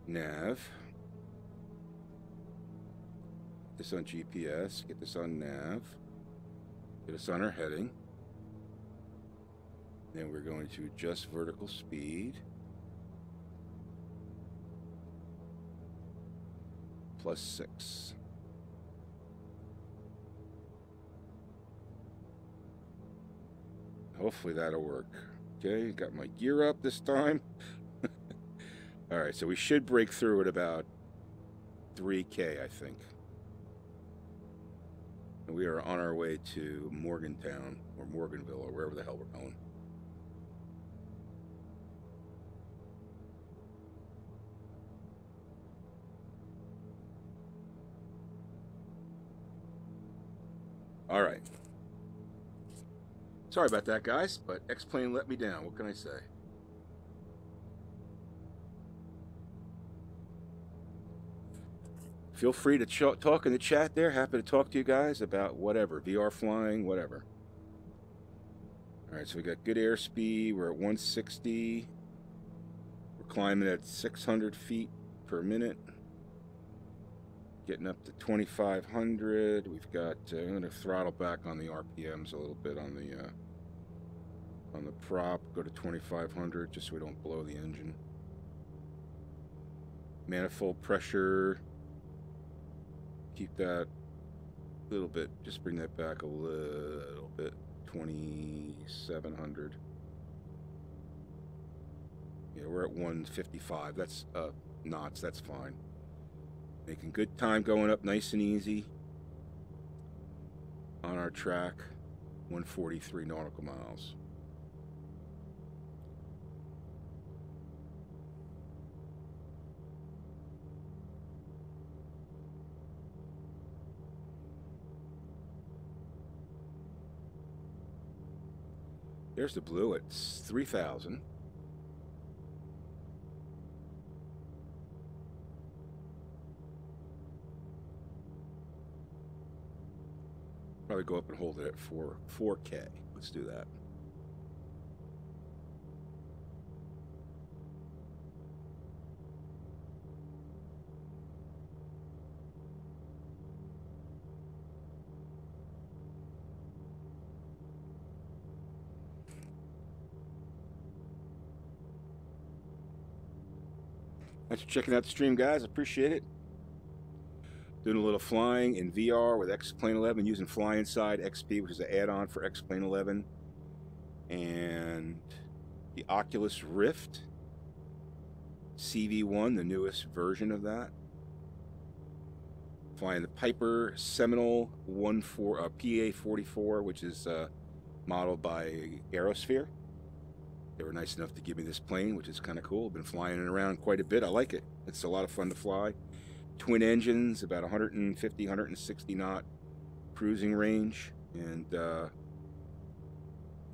nav. Get this on GPS, get this on nav, get us on our heading. Then we're going to adjust vertical speed. +6. Hopefully that'll work. Okay, got my gear up this time. Alright, so we should break through at about 3K, I think. And we are on our way to Morgantown, or Morganville, or wherever the hell we're going. Alright. Sorry about that, guys, but X-Plane let me down. What can I say? Feel free to talk in the chat there. Happy to talk to you guys about whatever. VR flying, whatever. Alright, so we got good airspeed. We're at 160. We're climbing at 600 feet per minute. Getting up to 2,500. We've got, I'm going to throttle back on the RPMs a little bit on the prop. Go to 2,500 just so we don't blow the engine. Manifold pressure. Keep that a little bit. Just bring that back a little bit. 2,700. Yeah, we're at 155. That's knots. That's fine. Making good time going up nice and easy on our track. 143 nautical miles. There's the blue at 3,000. Probably go up and hold it at 4K. Let's do that. Thanks for checking out the stream, guys. Appreciate it. Doing a little flying in VR with X-Plane 11 using Fly Inside XP, which is an add-on for X-Plane 11. And the Oculus Rift CV1, the newest version of that. Flying the Piper Seminole PA44, which is modeled by AeroSphere. They were nice enough to give me this plane, which is kind of cool. Been flying it around quite a bit. I like it. It's a lot of fun to fly. Twin engines, about 150, 160 knot cruising range, and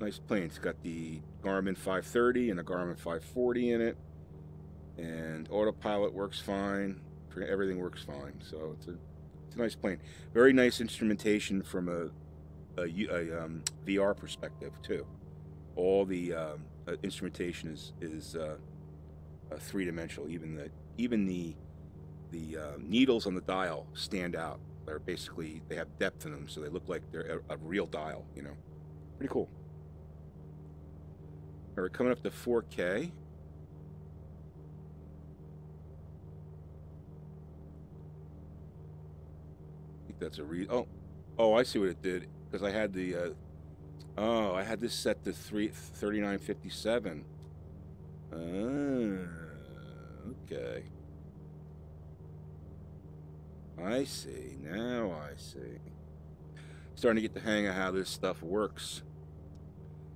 Nice plane. It's got the Garmin 530 and a Garmin 540 in it, and autopilot works fine. Everything works fine. So it's a nice plane. Very nice instrumentation from a VR perspective too. All the instrumentation is three-dimensional. Even the needles on the dial stand out. They're basically, they have depth in them, so they look like they're a real dial. You know, pretty cool. All right, coming up to 4K. I think that's a oh, I see what it did, because I had the I had this set to 3957. Okay. I see. Now I see. Starting to get the hang of how this stuff works.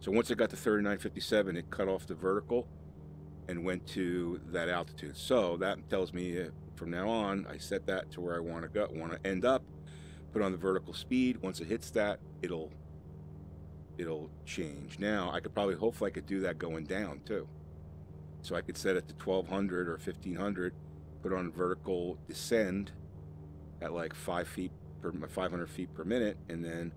So once it got to 3957, it cut off the vertical and went to that altitude. So that tells me from now on, I set that to where I want to end up, put on the vertical speed. Once it hits that, it'll change. Now I could hopefully I could do that going down too. So I could set it to 1200 or 1500, put on vertical descend at like 500 feet per minute, and then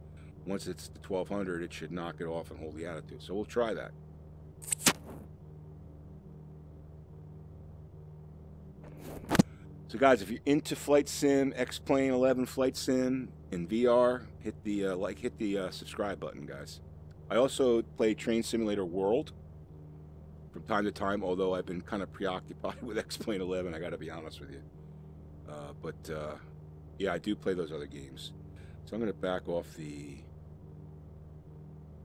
once it's to 1200, it should knock it off and hold the attitude. So we'll try that. So guys, if you're into flight sim, X-Plane 11 flight sim in VR, hit the subscribe button, guys. I also play Train Simulator World from time to time, although I've been kind of preoccupied with X-Plane 11, I gotta be honest with you. Yeah, I do play those other games. So I'm gonna back off the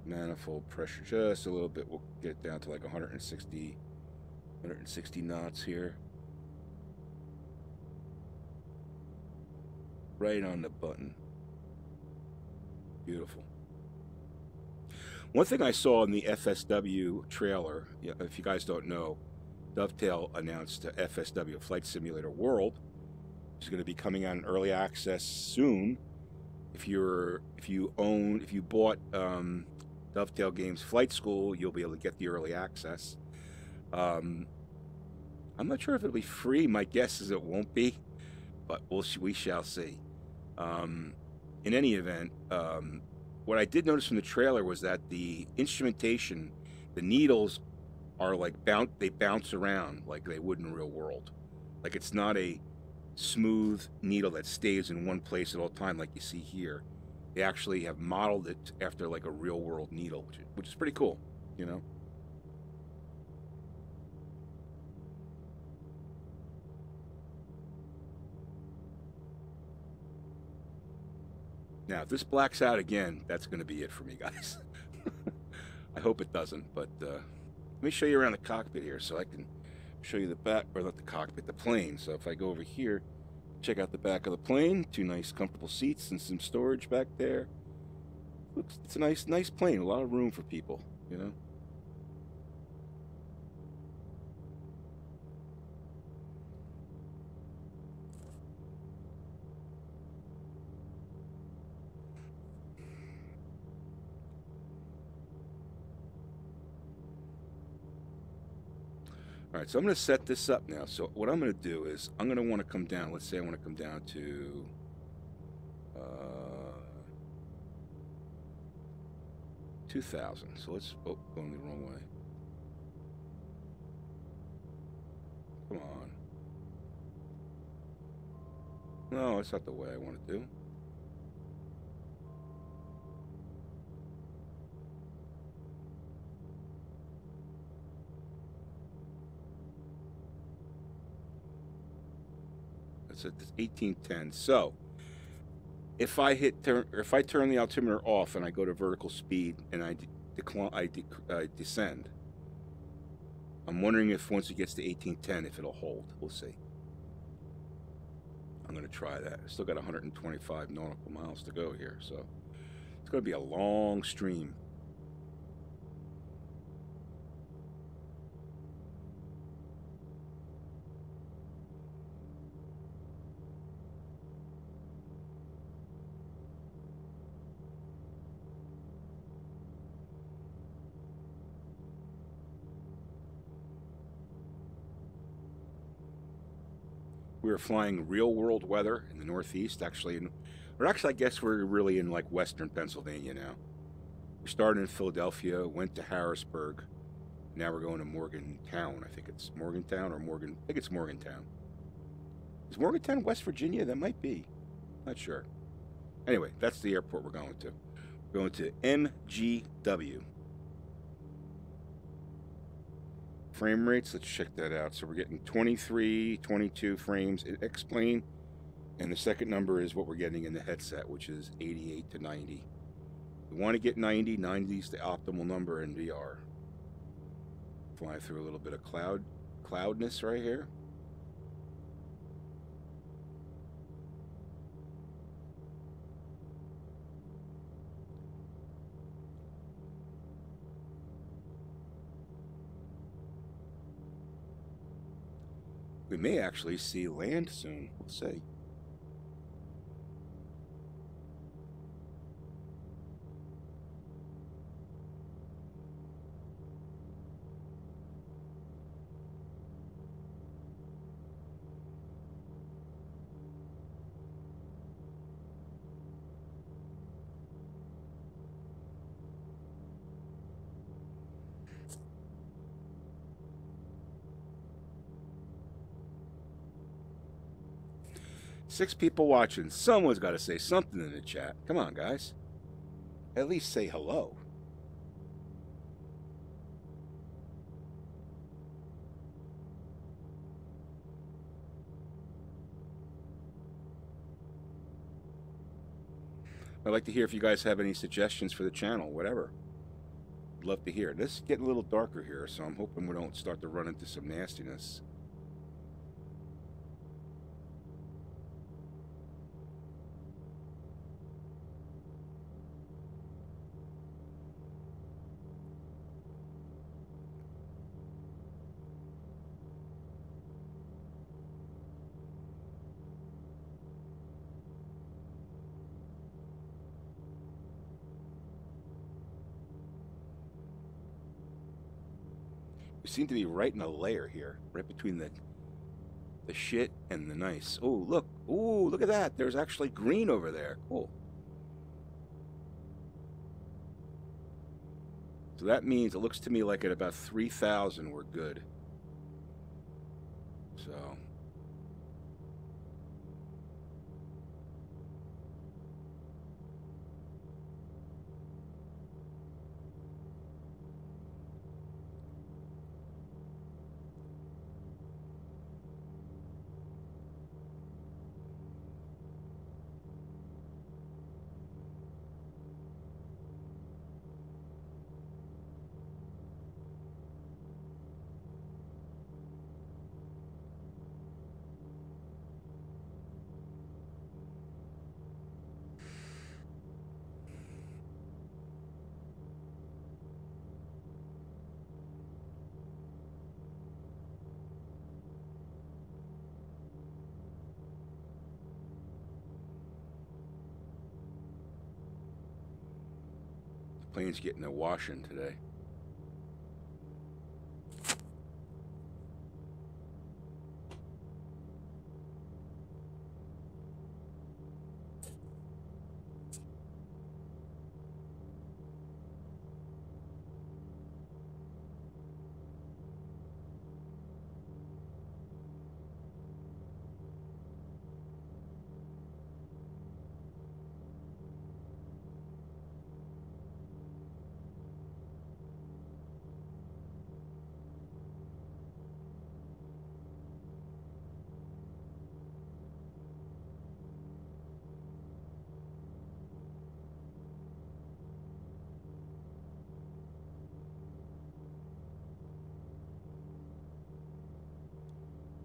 manifold pressure just a little bit. We'll get it down to like 160 knots here. Right on the button. Beautiful. One thing I saw in the FSW trailer, if you guys don't know, Dovetail announced FSW Flight Simulator World is going to be coming out in early access soon. If you bought Dovetail Games Flight School, you'll be able to get the early access. I'm not sure if it'll be free. My guess is it won't be, but we shall see. In any event, what I did notice from the trailer was that the instrumentation, the needles are like they bounce around like they would in real world. Like it's not a smooth needle that stays in one place at all time like you see here. They actually have modeled it after like a real world needle, which is pretty cool, you know. Now, if this blacks out again, that's going to be it for me, guys. I hope it doesn't, but let me show you around the cockpit here so I can show you the back, or not the cockpit, the plane. So if I go over here, check out the back of the plane. Two nice comfortable seats and some storage back there. It's a nice plane, a lot of room for people, you know. All right, so I'm going to set this up now. So what I'm going to do is I'm going to want to come down. Let's say I want to come down to 2,000. So let's going the wrong way. Come on. No, that's not the way I want to do. It's 1810. So if I turn the altimeter off and I go to vertical speed and I descend, I'm wondering if once it gets to 1810, if it'll hold. We'll see. I'm going to try that. I still got 125 nautical miles to go here, so it's going to be a long stream. We were flying real world weather in the Northeast, actually, or actually, I guess we're really in like Western Pennsylvania now. We started in Philadelphia, went to Harrisburg. Now we're going to Morgantown. I think it's Morgantown or Morgan. I think it's Morgantown. Is Morgantown West Virginia? That might be. Not sure. Anyway, that's the airport we're going to. We're going to MGW. Frame rates, let's check that out. So we're getting 23, 22 frames in X-plane. And the second number is what we're getting in the headset, which is 88 to 90. We want to get 90. 90 is the optimal number in VR. Fly through a little bit of cloudness right here. We may actually see land soon. We'll see. Six people watching. Someone's got to say something in the chat. Come on, guys. At least say hello. I'd like to hear if you guys have any suggestions for the channel, whatever. I'd love to hear. This is getting a little darker here, so I'm hoping we don't start to run into some nastiness. We seem to be right in a layer here, right between the shit and the nice. Oh, look. Oh, look at that. There's actually green over there. Cool. So that means it looks to me like at about 3,000 we're good. So plane's getting a washing today.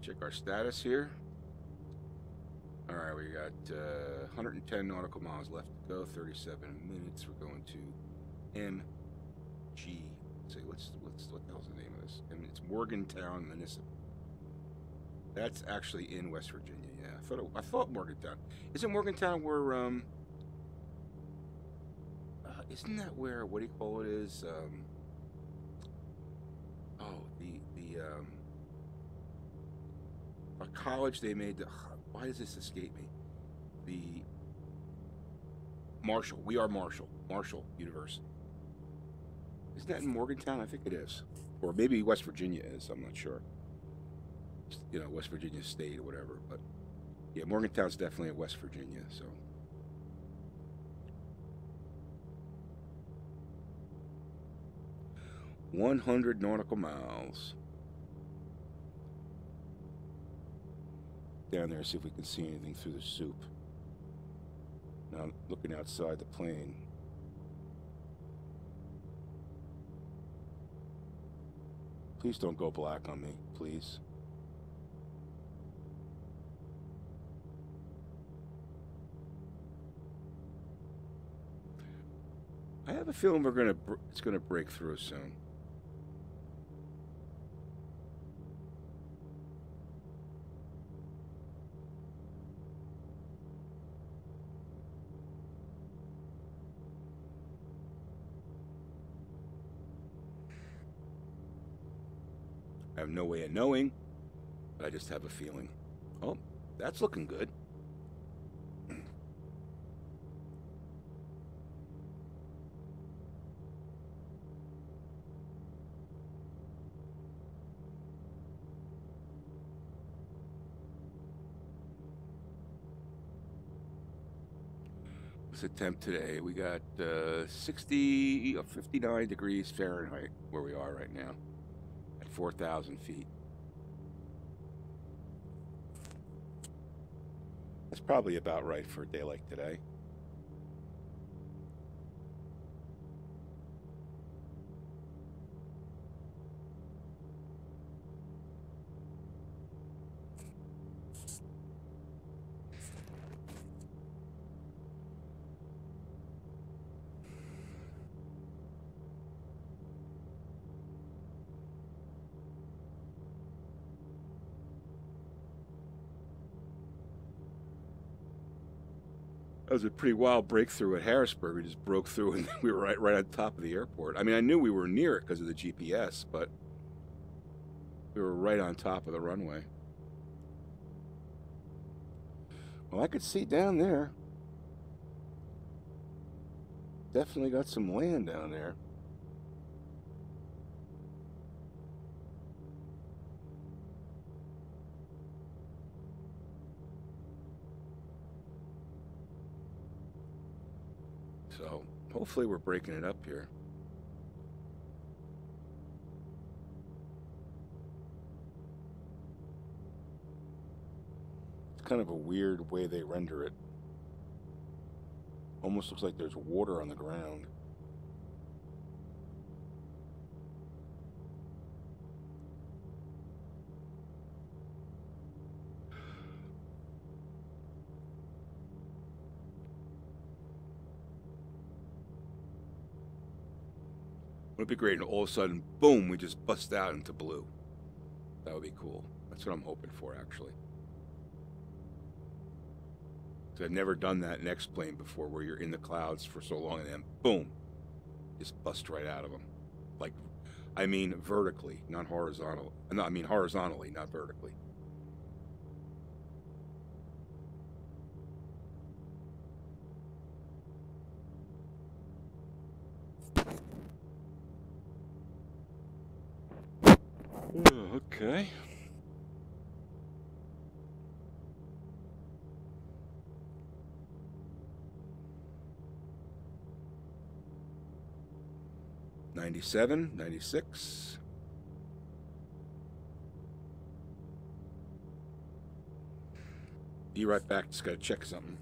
Check our status here. All right, we got 110 nautical miles left to go, 37 minutes. We're going to MG. Say, what the hell's the name of this? I mean, it's Morgantown Municipal. That's actually in West Virginia. Yeah, I thought Morgantown. Isn't Morgantown where isn't that where, what do you call it is? Oh, a college they made. Why does this escape me? The Marshall. We are Marshall. Marshall University. Isn't that in Morgantown? I think it is. Or maybe West Virginia is. I'm not sure. You know, West Virginia State or whatever. But yeah, Morgantown's definitely in West Virginia. So 100 nautical miles. Down there, see if we can see anything through the soup. Now I'm looking outside the plane. Please don't go black on me, please. I have a feeling it's gonna break through soon. I have no way of knowing, but I just have a feeling. Oh, that's looking good. This attempt today, we got 59 degrees Fahrenheit where we are right now at 4,000 feet. That's probably about right for a day like today. That was a pretty wild breakthrough at Harrisburg. We just broke through and we were right on top of the airport. I mean, I knew we were near it because of the GPS, but we were right on top of the runway. Well, I could see down there. Definitely got some land down there. So hopefully we're breaking it up here. It's kind of a weird way they render it. Almost looks like there's water on the ground. Would be great, and all of a sudden, boom, we just bust out into blue. That would be cool. That's what I'm hoping for, actually. Because I've never done that in X-Plane before, where you're in the clouds for so long, and then boom, just bust right out of them. Like, I mean vertically, not horizontal. No, I mean horizontally, not vertically. Okay. '97, '96. Be right back. Just gotta check something.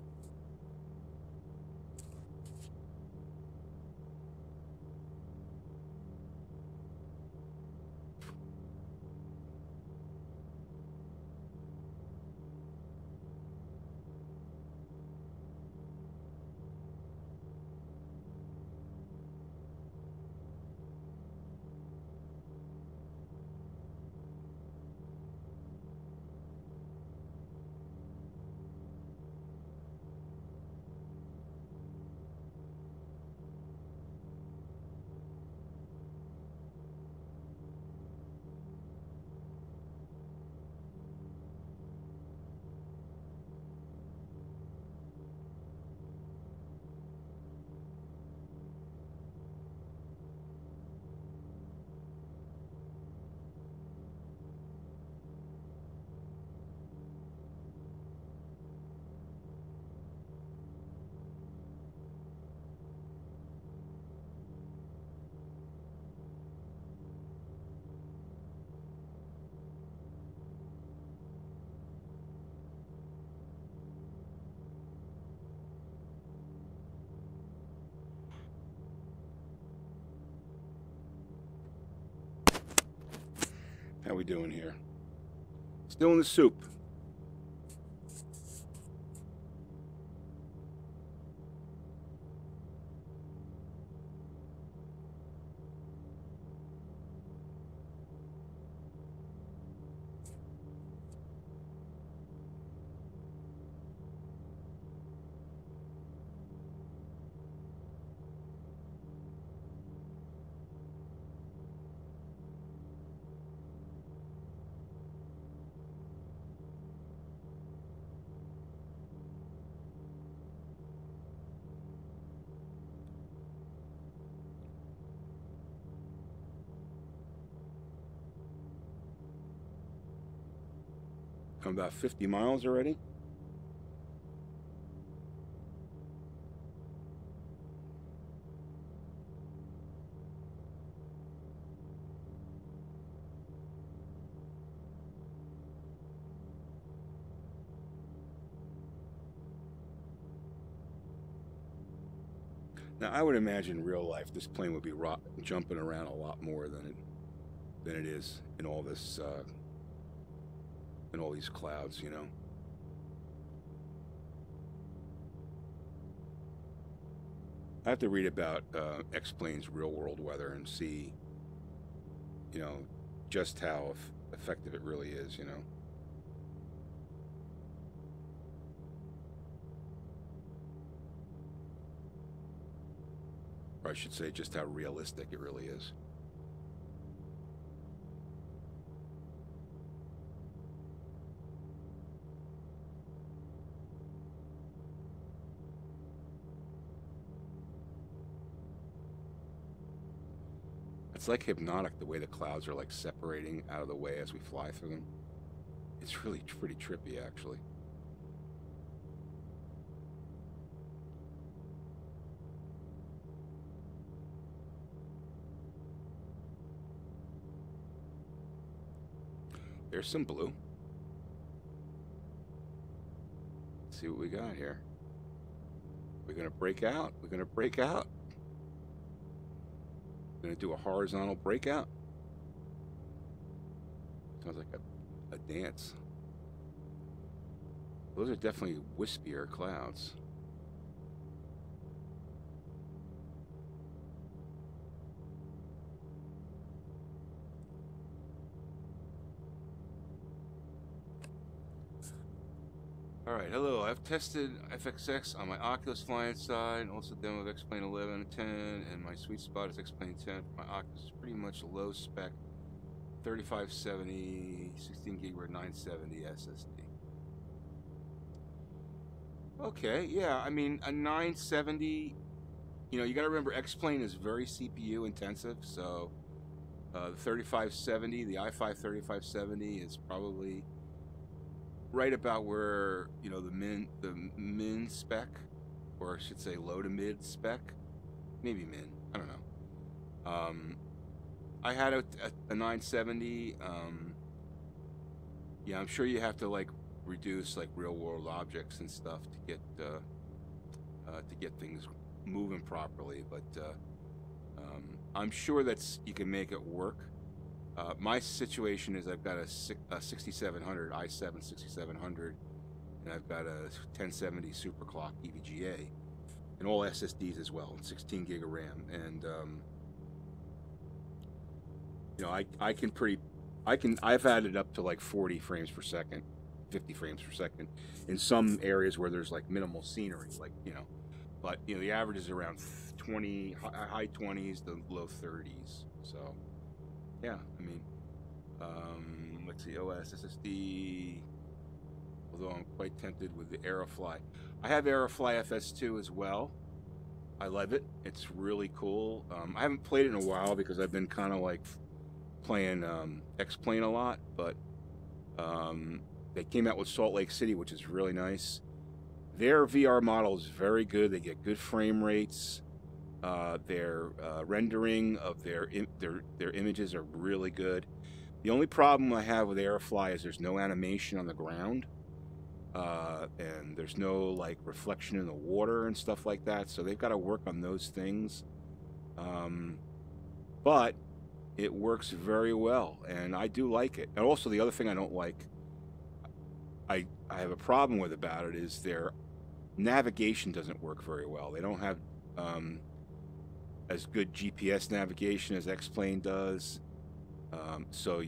we doing here? Still in the soup. I'm about 50 miles already. Now, I would imagine in real life this plane would be jumping around a lot more than it is in all this in all these clouds, you know. I have to read about X-Plane's real-world weather and see, you know, just how effective it really is, you know. Or I should say just how realistic it really is. It's like hypnotic the way the clouds are like separating out of the way as we fly through them. It's really pretty trippy, actually. There's some blue. Let's see what we got here. We're gonna break out. We're gonna break out. Gonna do a horizontal breakout. Sounds like a dance. Those are definitely wispier clouds. Alright, hello. I've tested FXX on my Oculus flying side, and also demoed X-Plane 11 and 10, and my sweet spot is X-Plane 10. My Oculus is pretty much a low spec 3570, 16 gig or 970 SSD. Okay, yeah, I mean, a 970, you know, you gotta remember X-Plane is very CPU intensive, so the 3570, the i5 3570 is probably right about where, you know, the min spec, or I should say low to mid spec, maybe min, I don't know. I had a 970. Yeah, I'm sure you have to like reduce like real world objects and stuff to get things moving properly, but I'm sure you can make it work. My situation is I've got a 6700 i7 6700, and I've got a 1070 superclock EVGA, and all SSDs as well, and 16 gig of RAM. And you know, I've had it up to like 40 frames per second, 50 frames per second in some areas where there's like minimal scenery, like, you know, but you know, the average is around 20, high 20s to low 30s. So yeah, I mean, let's see, OS, SSD, although I'm quite tempted with the AeroFly. I have AeroFly FS2 as well. I love it. It's really cool. I haven't played it in a while because I've been kind of like playing X-Plane a lot, but they came out with Salt Lake City, which is really nice. Their VR model is very good. They get good frame rates. Their rendering of their images are really good. The only problem I have with AeroFly is there's no animation on the ground, and there's no like reflection in the water and stuff like that. So they've got to work on those things. But it works very well, and I do like it. And also, the other thing I don't like, I have a problem with about it, is their navigation doesn't work very well. They don't have um, as good GPS navigation as X-Plane does. So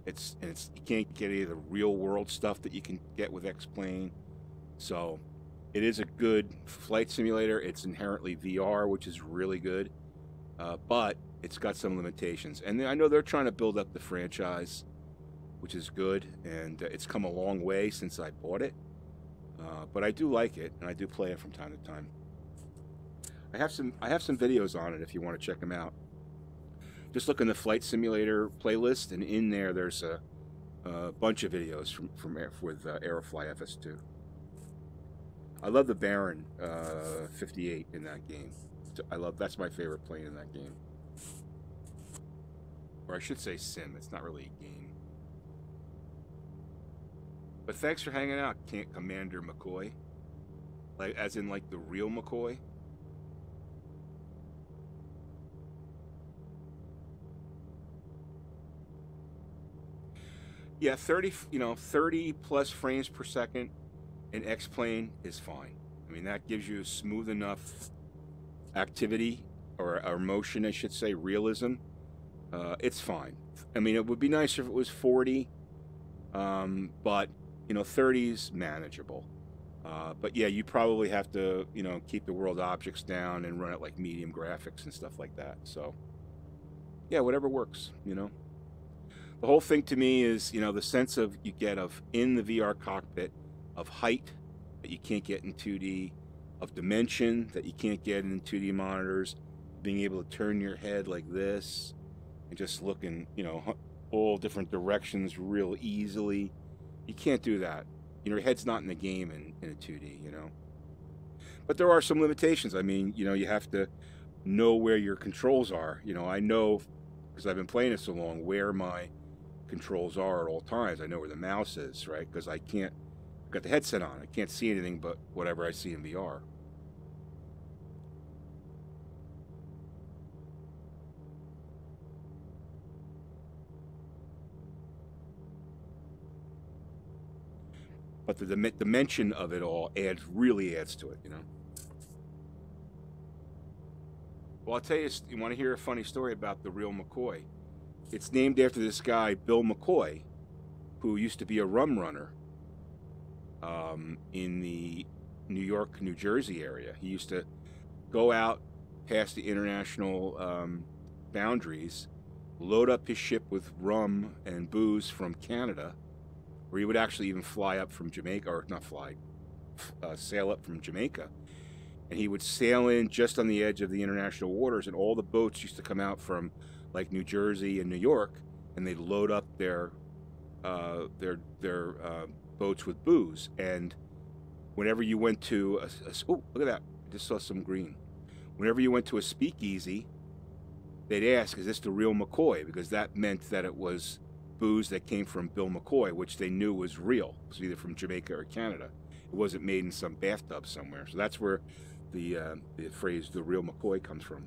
it's you can't get any of the real world stuff that you can get with X-Plane. So it is a good flight simulator. It's inherently VR, which is really good, but it's got some limitations. And I know they're trying to build up the franchise, which is good, and it's come a long way since I bought it. But I do like it, and I do play it from time to time. I have some videos on it if you want to check them out. Just look in the flight simulator playlist, and in there there's a bunch of videos with Aerofly FS2. I love the Baron 58 in that game. That's my favorite plane in that game. Or I should say sim. It's not really a game. But thanks for hanging out, Commander McCoy. Like, as in like the real McCoy. Yeah, 30 plus frames per second in X-Plane is fine. I mean, that gives you smooth enough activity or motion, I should say, realism. It's fine. I mean, it would be nicer if it was 40, but 30 is manageable. But yeah, you probably have to, keep the world objects down and run it like medium graphics and stuff like that. So yeah, whatever works. The whole thing to me is, the sense of you get of in the VR cockpit, of height that you can't get in 2D, of dimension that you can't get in 2D monitors, being able to turn your head like this and just look in, all different directions real easily. You can't do that. Your head's not in the game in a 2D, But there are some limitations. I mean, you have to know where your controls are. I know, because I've been playing it so long, where my controls are at all times. I know where the mouse is, right? Because I've got the headset on. I can't see anything but whatever I see in VR. But the dimension of it all really adds to it, Well, I'll tell you, you want to hear a funny story about the real McCoy? It's named after this guy, Bill McCoy, who used to be a rum runner in the New York, New Jersey area. He used to go out past the international boundaries, load up his ship with rum and booze from Canada, or he would actually even fly up from Jamaica, or not fly, sail up from Jamaica. And he would sail in just on the edge of the international waters, and all the boats used to come out from like New Jersey and New York, and they'd load up their boats with booze. And whenever you went to oh, look at that! I just saw some green. Whenever you went to a speakeasy, they'd ask, "Is this the real McCoy?" Because that meant that it was booze that came from Bill McCoy, which they knew was real. It was either from Jamaica or Canada. It wasn't made in some bathtub somewhere. So that's where the phrase "the real McCoy" comes from.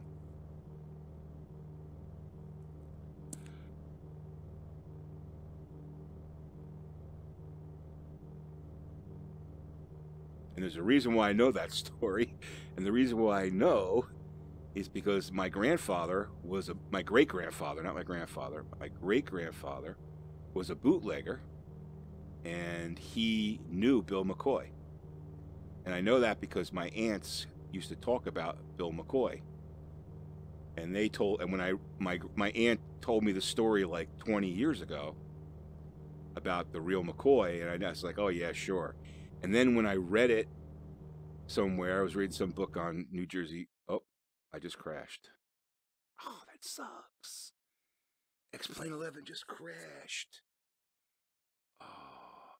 And there's a reason why I know that story, and the reason why I know is because my grandfather was my great grandfather, not my grandfather. My great grandfather was a bootlegger, and he knew Bill McCoy. And I know that because my aunts used to talk about Bill McCoy. And when my aunt told me the story like 20 years ago about the real McCoy, and I was like, oh yeah, sure. And then when I read it somewhere, I was reading some book on New Jersey. Oh, I just crashed. Oh, that sucks. X-Plane 11 just crashed. Oh,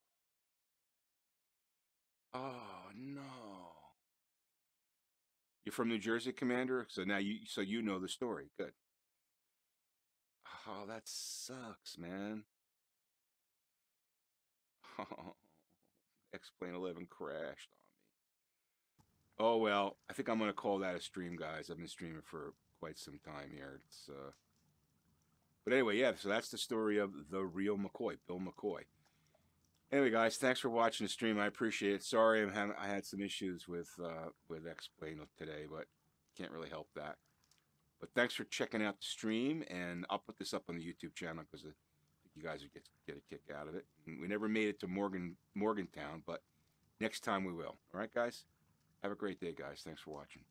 oh no. You're from New Jersey, Commander? So you know the story. Good. Oh, that sucks, man. Oh, X-Plane 11 crashed on me. Oh well, I think I'm gonna call that a stream, guys. I've been streaming for quite some time here. But anyway, yeah, so that's the story of the real McCoy, Bill McCoy. Anyway, guys, thanks for watching the stream. I appreciate it. Sorry I had some issues with Explain today, but can't really help that. But thanks for checking out the stream, and I'll put this up on the YouTube channel because I think you guys would get a kick out of it. We never made it to Morgantown, but next time we will. All right, guys? Have a great day, guys. Thanks for watching.